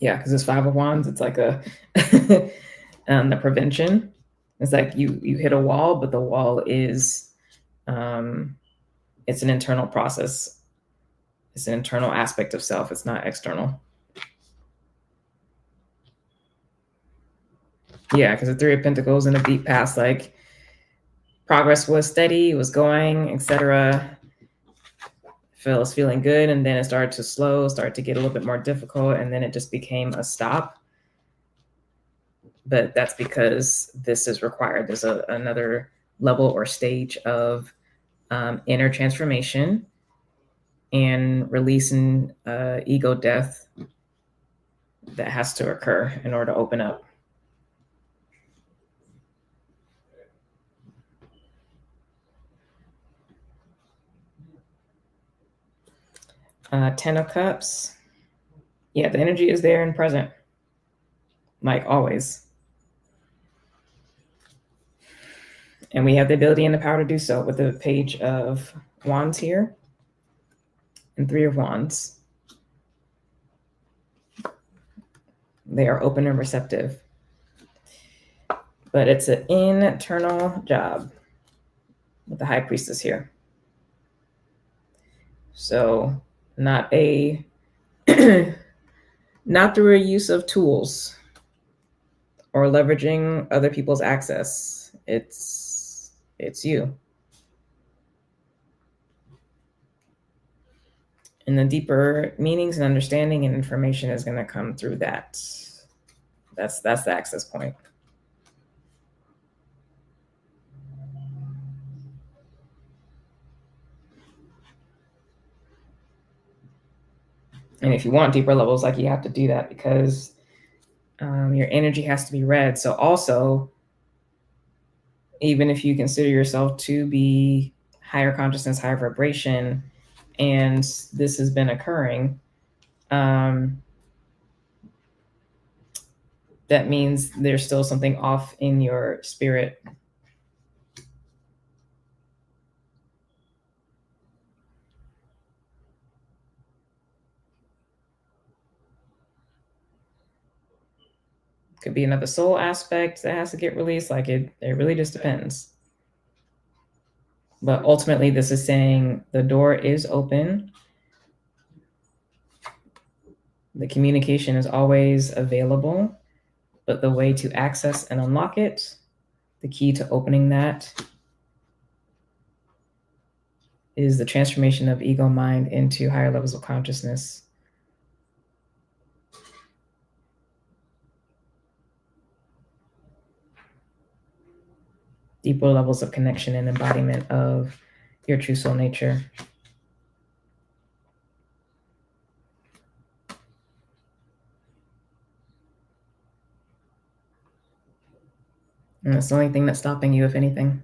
Yeah, because it's 5 of Wands. It's like a the prevention. It's like you hit a wall, but the wall is it's an internal process. It's an internal aspect of self. It's not external. Yeah, because the 3 of Pentacles in the deep past, like progress was steady, it was going, etc. Was feeling good, and then it started to start to get a little bit more difficult, and then it just became a stop. But that's because this is required. There's another level or stage of inner transformation and releasing ego death that has to occur in order to open up. Ten of Cups. Yeah, the energy is there and present, like always. And we have the ability and the power to do so with the Page of Wands here and Three of Wands. They are open and receptive. But it's an internal job with the High Priestess here. So not not through a use of tools or leveraging other people's access. It's you. And the deeper meanings and understanding and information is going to come through that. That's the access point. And if you want deeper levels, like, you have to do that because your energy has to be read. So also, even if you consider yourself to be higher consciousness, higher vibration, and this has been occurring, that means there's still something off in your spirit. Could be another soul aspect that has to get released. Like, it really just depends. But ultimately, this is saying the door is open. The communication is always available, but the way to access and unlock it, the key to opening that, is the transformation of ego mind into higher levels of consciousness. Deeper levels of connection and embodiment of your true soul nature. And that's the only thing that's stopping you, if anything.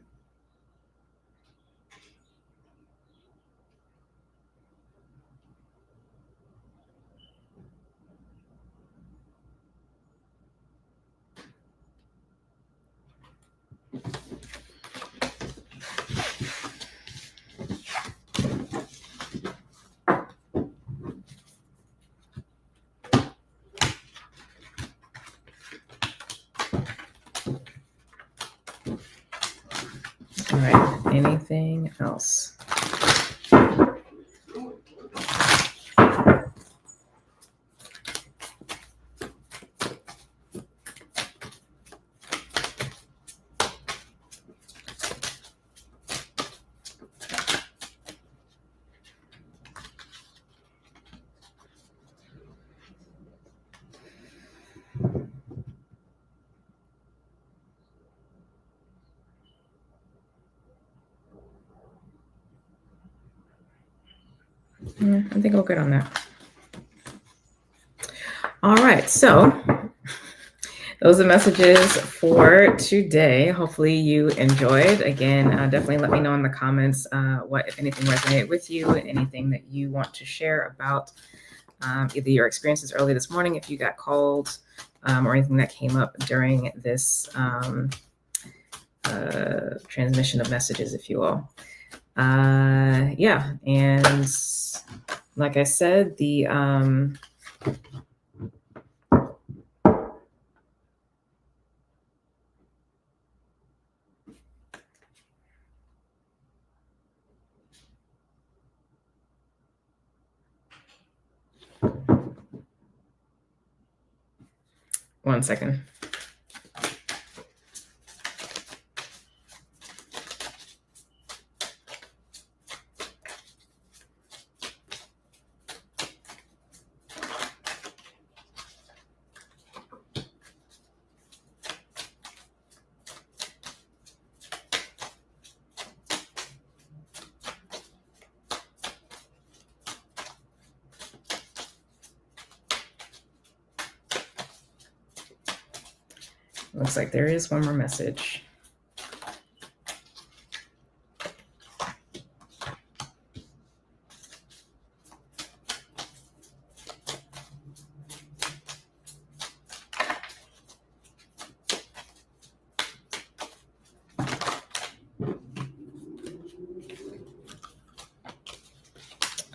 All right, anything else? Yeah, I think we're good on that. All right, so those are messages for today. Hopefully you enjoyed. Again, definitely let me know in the comments what, if anything, resonated with you, anything that you want to share about either your experiences early this morning, if you got called, or anything that came up during this transmission of messages, if you will. Yeah, and like I said, the 1 second. Looks like there is one more message.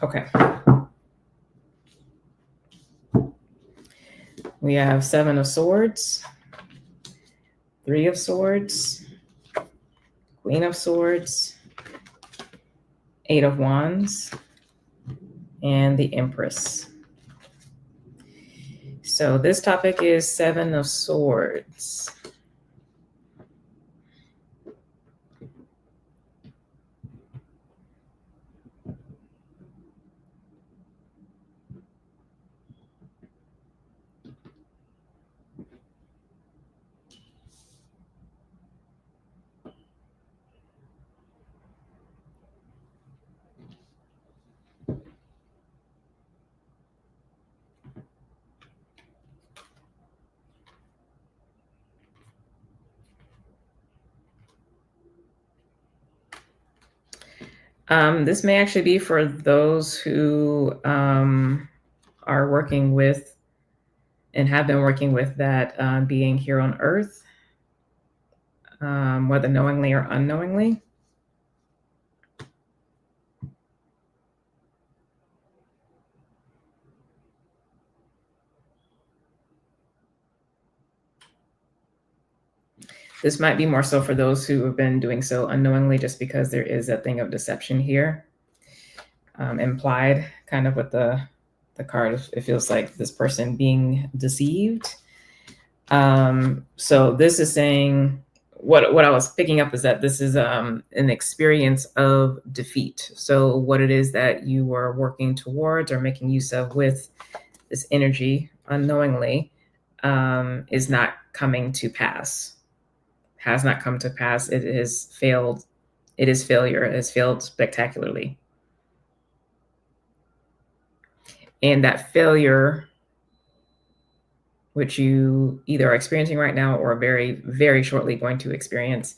Okay. We have 7 of Swords, 3 of Swords, Queen of Swords, 8 of Wands, and the Empress. So this topic is 7 of Swords. This may actually be for those who are working with and have been working with that being here on Earth, whether knowingly or unknowingly. This might be more so for those who have been doing so unknowingly, just because there is a thing of deception here implied, kind of with the card. It feels like this person being deceived. So this is saying what I was picking up is that this is an experience of defeat. So what it is that you were working towards or making use of with this energy unknowingly is not coming to pass. Has not come to pass. It has failed. It is failure. It has failed spectacularly. And that failure, which you either are experiencing right now or very, very shortly going to experience,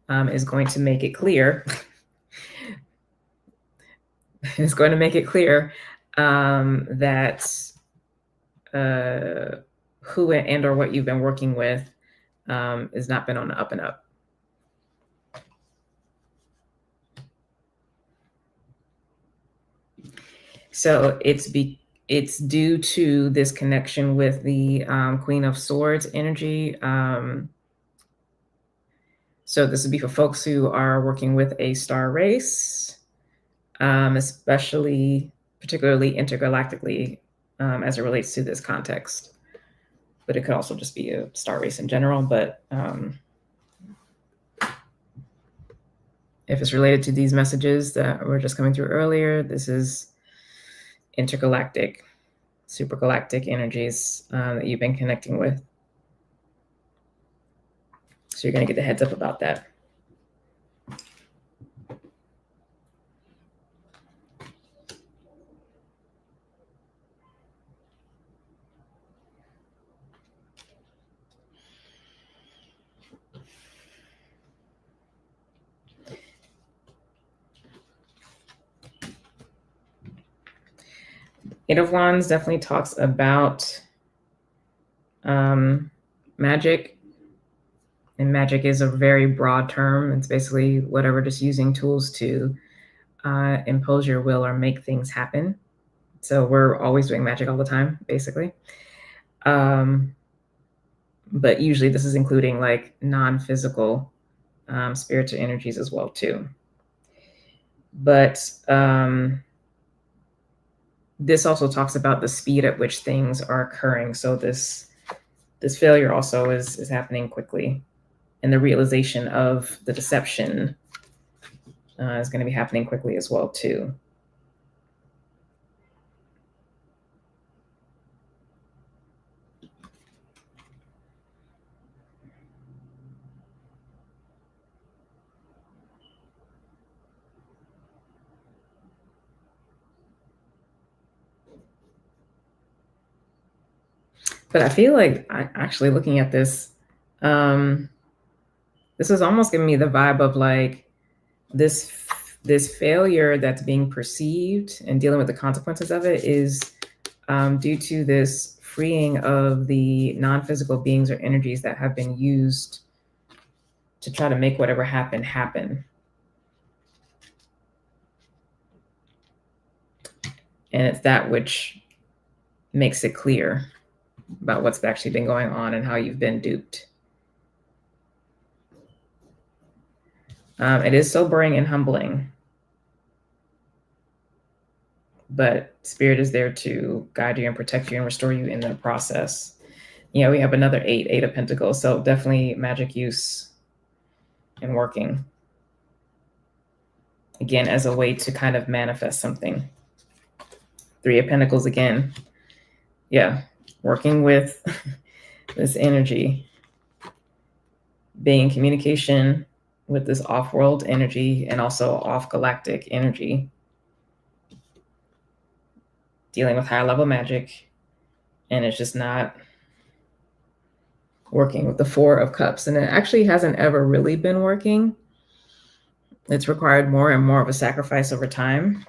is going to make it clear. It's going to make it clear that who and or what you've been working with has not been on the up and up. So it's due to this connection with the Queen of Swords energy. So this would be for folks who are working with a star race, particularly intergalactically, as it relates to this context. But it could also just be a star race in general. But if it's related to these messages that were just coming through earlier, this is intergalactic, supergalactic energies that you've been connecting with. So you're going to get the heads up about that. Eight of Wands definitely talks about magic. And magic is a very broad term. It's basically whatever, just using tools to impose your will or make things happen. So we're always doing magic all the time, basically. But usually this is including like non-physical spiritual energies as well too. But this also talks about the speed at which things are occurring. So this failure also is happening quickly. And the realization of the deception is going to be happening quickly as well too. But I feel like actually looking at this, This is almost giving me the vibe of like this failure that's being perceived and dealing with the consequences of it is due to this freeing of the non-physical beings or energies that have been used to try to make whatever happened happen. And it's that which makes it clear about what's actually been going on and how you've been duped. It is sobering and humbling, but Spirit is there to guide you and protect you and restore you in the process. Yeah, we have another eight of Pentacles, so definitely magic use and working. Again, as a way to kind of manifest something. 3 of Pentacles again. Yeah, working with this energy, being in communication with this off-world energy and also off-galactic energy, dealing with higher level magic, and it's just not working with the 4 of Cups. And it actually hasn't ever really been working. It's required more and more of a sacrifice over time.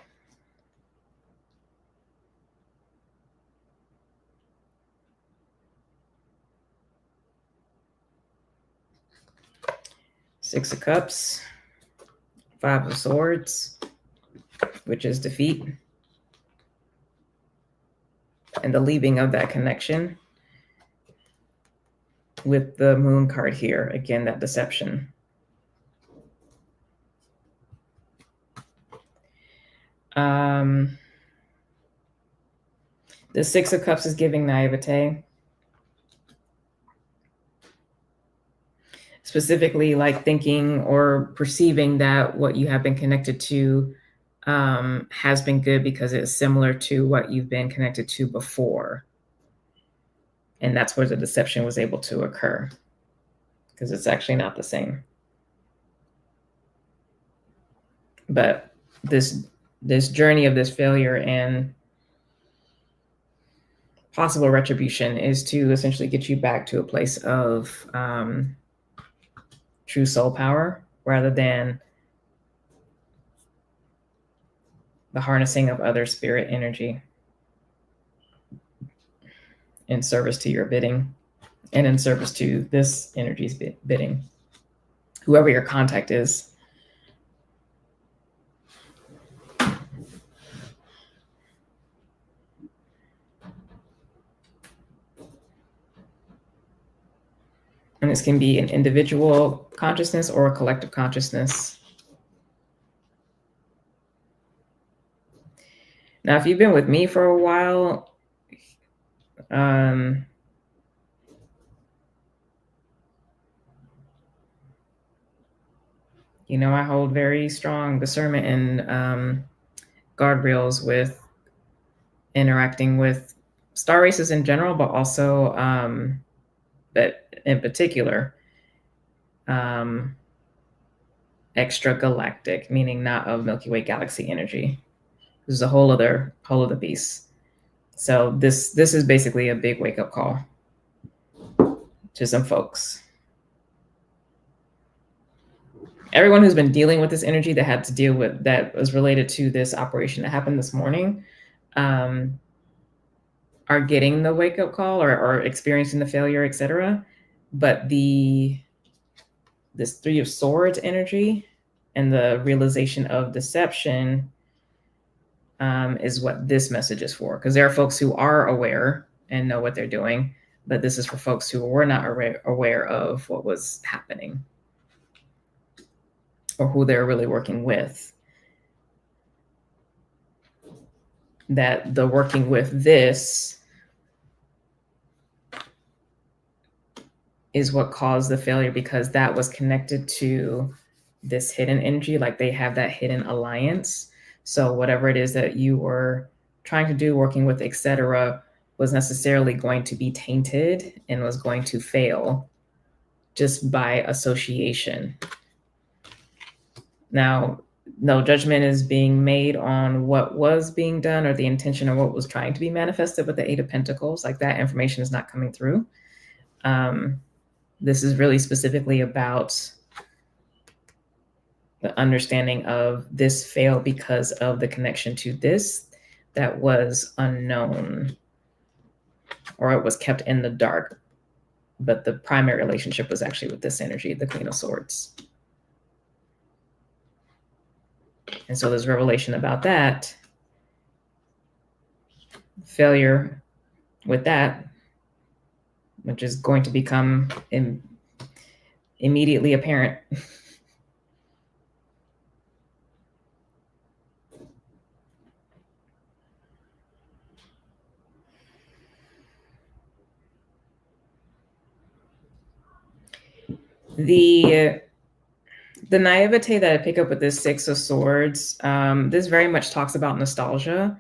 Six of Cups, 5 of Swords, which is defeat, and the leaving of that connection with the Moon card here. Again, that deception. The 6 of Cups is giving naivete. Specifically, like thinking or perceiving that what you have been connected to has been good because it's similar to what you've been connected to before. And that's where the deception was able to occur, because it's actually not the same. But this journey of this failure and possible retribution is to essentially get you back to a place of true soul power, rather than the harnessing of other spirit energy in service to your bidding and in service to this energy's bidding, whoever your contact is. And this can be an individual consciousness or a collective consciousness. Now, if you've been with me for a while, you know, I hold very strong discernment and guardrails with interacting with star races in general, but also, but in particular, extragalactic, meaning not of Milky Way galaxy energy. This is a whole other beast. So this is basically a big wake-up call to some folks. Everyone who's been dealing with this energy that had to deal with, that was related to this operation that happened this morning, are getting the wake-up call or experiencing the failure, etc. But this 3 of Swords energy and the realization of deception is what this message is for. Because there are folks who are aware and know what they're doing, but this is for folks who were not aware of what was happening or who they're really working with. That the working with this is what caused the failure, because that was connected to this hidden energy. Like they have that hidden alliance. So whatever it is that you were trying to do, working with, etc., was necessarily going to be tainted and was going to fail just by association. Now, no judgment is being made on what was being done or the intention of what was trying to be manifested with the 8 of Pentacles. Like that information is not coming through. This is really specifically about the understanding of this failed because of the connection to this that was unknown, or it was kept in the dark. But the primary relationship was actually with this energy, the Queen of Swords. And so there's revelation about that. Failure with that, which is going to become immediately apparent. The naivete that I pick up with this Six of Swords, this very much talks about nostalgia.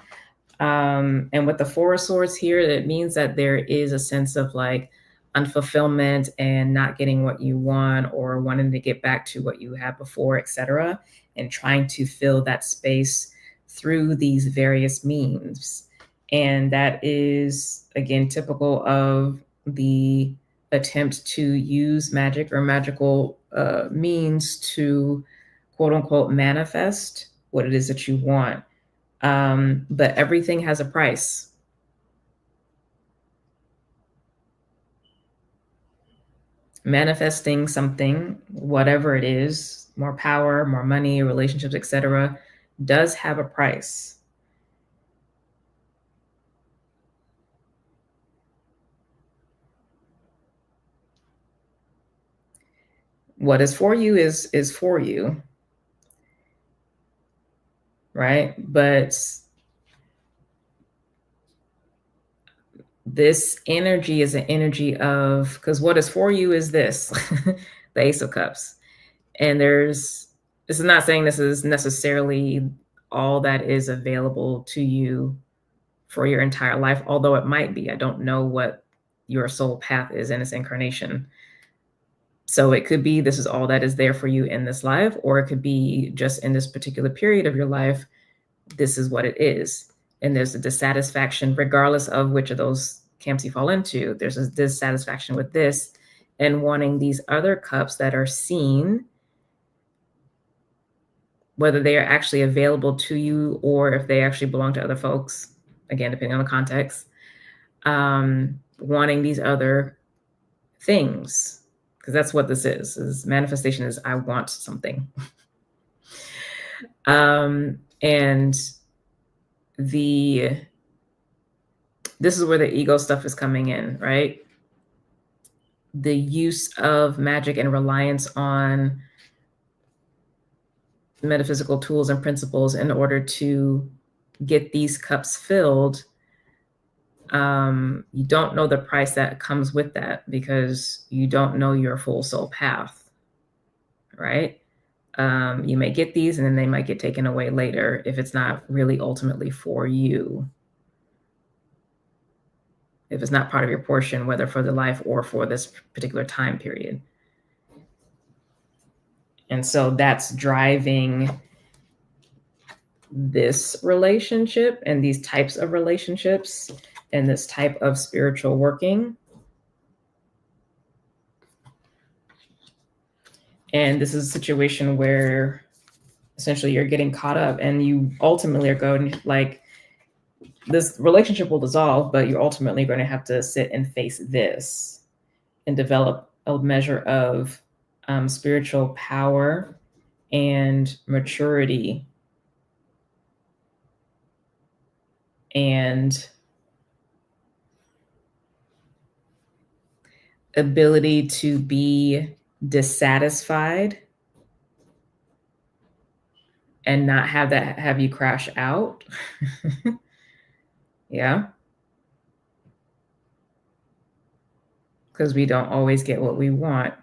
And with the Four of Swords here, it means that there is a sense of like unfulfillment and not getting what you want, or wanting to get back to what you had before, etc., and trying to fill that space through these various means. And that is, again, typical of the attempt to use magic or magical means to, quote unquote, manifest what it is that you want. But everything has a price. Manifesting something, whatever it is, more power, more money, relationships, etc., does have a price. What is for you is for you, right? But this energy is an energy of, because what is for you is this, the Ace of Cups. And this is not saying this is necessarily all that is available to you for your entire life, although it might be. I don't know what your soul path is in this incarnation. So it could be this is all that is there for you in this life, or it could be just in this particular period of your life, this is what it is. And there's a dissatisfaction, regardless of which of those camps you fall into. There's a dissatisfaction with this and wanting these other cups that are seen, whether they are actually available to you or if they actually belong to other folks, again, depending on the context, wanting these other things, because that's what this is manifestation is I want something. And this is where the ego stuff is coming in, right? The use of magic and reliance on metaphysical tools and principles in order to get these cups filled. You don't know the price that comes with that because you don't know your full soul path, right? You may get these and then they might get taken away later if it's not really ultimately for you. If it's not part of your portion, whether for the life or for this particular time period. And so that's driving this relationship and these types of relationships and this type of spiritual working. And this is a situation where essentially you're getting caught up and you ultimately are going like, this relationship will dissolve, but you're ultimately going to have to sit and face this and develop a measure of spiritual power and maturity and ability to be dissatisfied and not have you crash out. Yeah. Because we don't always get what we want,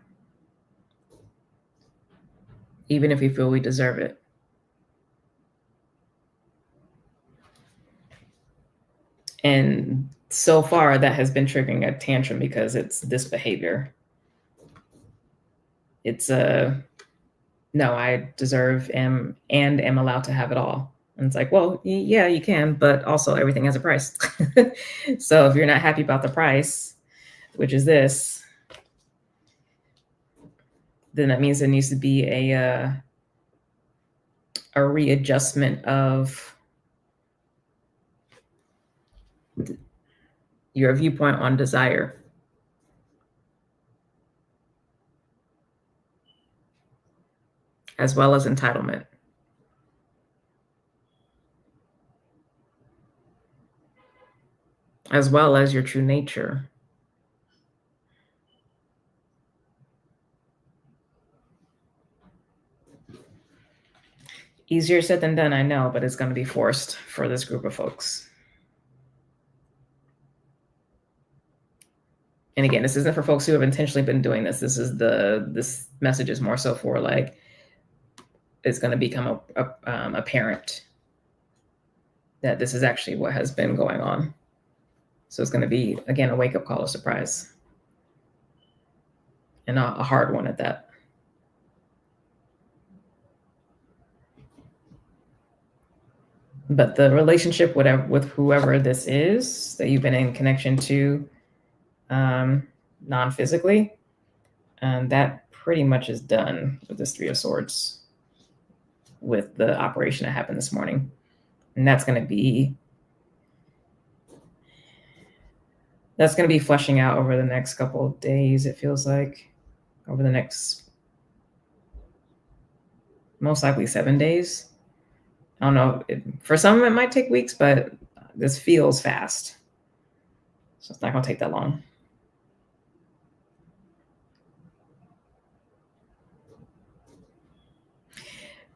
even if we feel we deserve it. And so far that has been triggering a tantrum because it's this behavior. It's no, I deserve and am allowed to have it all. And it's like, well, yeah, you can, but also everything has a price. So if you're not happy about the price, which is this, then that means there needs to be a readjustment of your viewpoint on desire. As well as entitlement. As well as your true nature. Easier said than done, I know, but it's going to be forced for this group of folks. And again, this isn't for folks who have intentionally been doing this. This message is more so for like, it's going to become apparent that this is actually what has been going on. So it's going to be, again, a wake-up call, a surprise. And a hard one at that. But the relationship, with whoever this is that you've been in connection to, non-physically, that pretty much is done with this Three of Swords, with the operation that happened this morning. And that's going to be fleshing out over the next couple of days, it feels like. Over the next, most likely 7 days. I don't know. For some, it might take weeks, but this feels fast. So it's not going to take that long.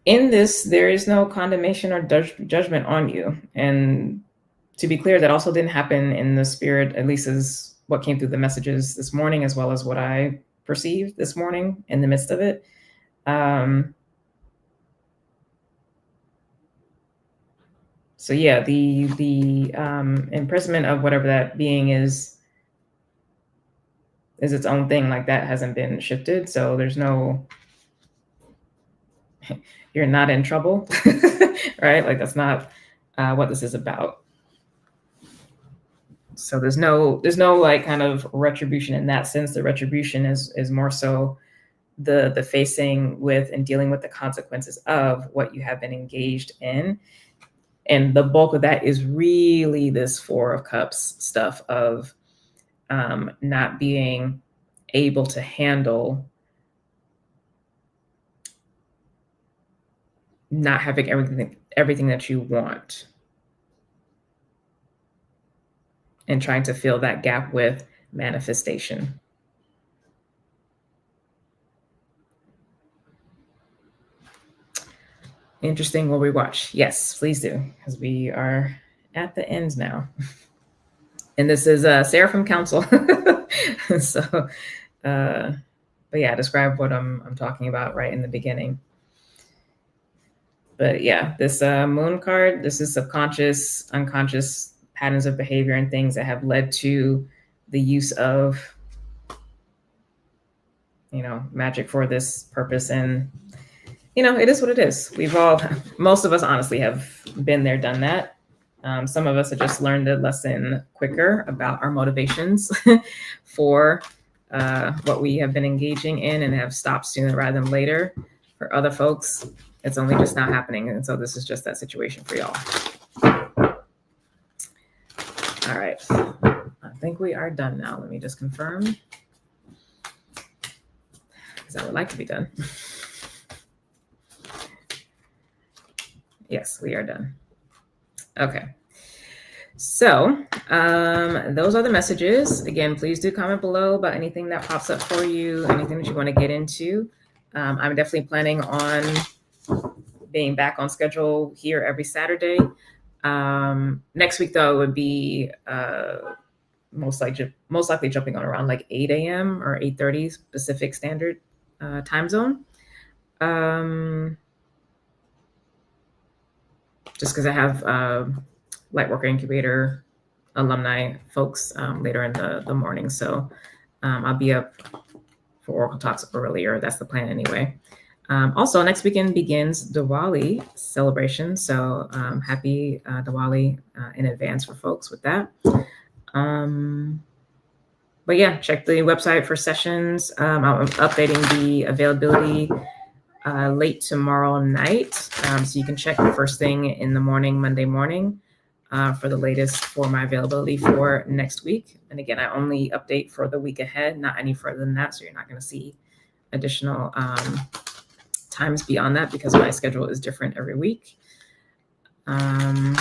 In this, there is no condemnation or judgment on you. And to be clear, that also didn't happen in the spirit, at least as what came through the messages this morning, as well as what I perceived this morning in the midst of it. So yeah, the imprisonment of whatever that being is its own thing. Like, that hasn't been shifted. So there's no, you're not in trouble, right? Like, that's not what this is about. So there's no like kind of retribution in that sense. The retribution is more so the facing with and dealing with the consequences of what you have been engaged in. And the bulk of that is really this Four of Cups stuff of not being able to handle not having everything that you want, and trying to fill that gap with manifestation. Interesting. Will we watch? Yes, please do, because we are at the end now. And this is Seraphim Council. So, but yeah, describe what I'm talking about right in the beginning. But yeah, this moon card, this is subconscious, unconscious patterns of behavior and things that have led to the use of, magic for this purpose. And, it is what it is. Most of us honestly have been there, done that. Some of us have just learned the lesson quicker about our motivations for what we have been engaging in, and have stopped sooner rather than later. For other folks, it's only just not happening. And so this is just that situation for y'all. All right. I think we are done now. Let me just confirm, because I would like to be done. Yes, we are done. Okay. So those are the messages. Again, please do comment below about anything that pops up for you, anything that you want to get into. I'm definitely planning on being back on schedule here every Saturday. Next week, though, would be most likely jumping on around like 8 a.m. or 8:30 Pacific Standard time zone. Just because I have Lightworker Incubator alumni folks later in the morning. So I'll be up for Oracle Talks earlier. That's the plan anyway. Also, next weekend begins Diwali celebration. So happy Diwali in advance for folks with that. But yeah, check the website for sessions. I'm updating the availability late tomorrow night. So you can check the first thing in the morning, Monday morning, for the latest for my availability for next week. And again, I only update for the week ahead, not any further than that. So you're not going to see additional times beyond that because my schedule is different every week. And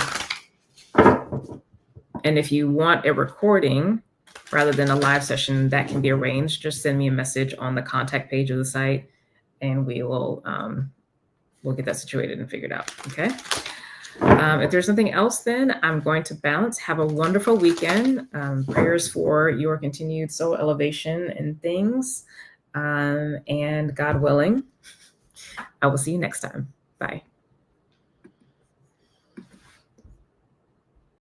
if you want a recording rather than a live session, that can be arranged. Just send me a message on the contact page of the site, and we'll get that situated and figured out. Okay. If there's nothing else, then I'm going to bounce. Have a wonderful weekend. Prayers for your continued soul elevation and things. And God willing, I will see you next time. Bye.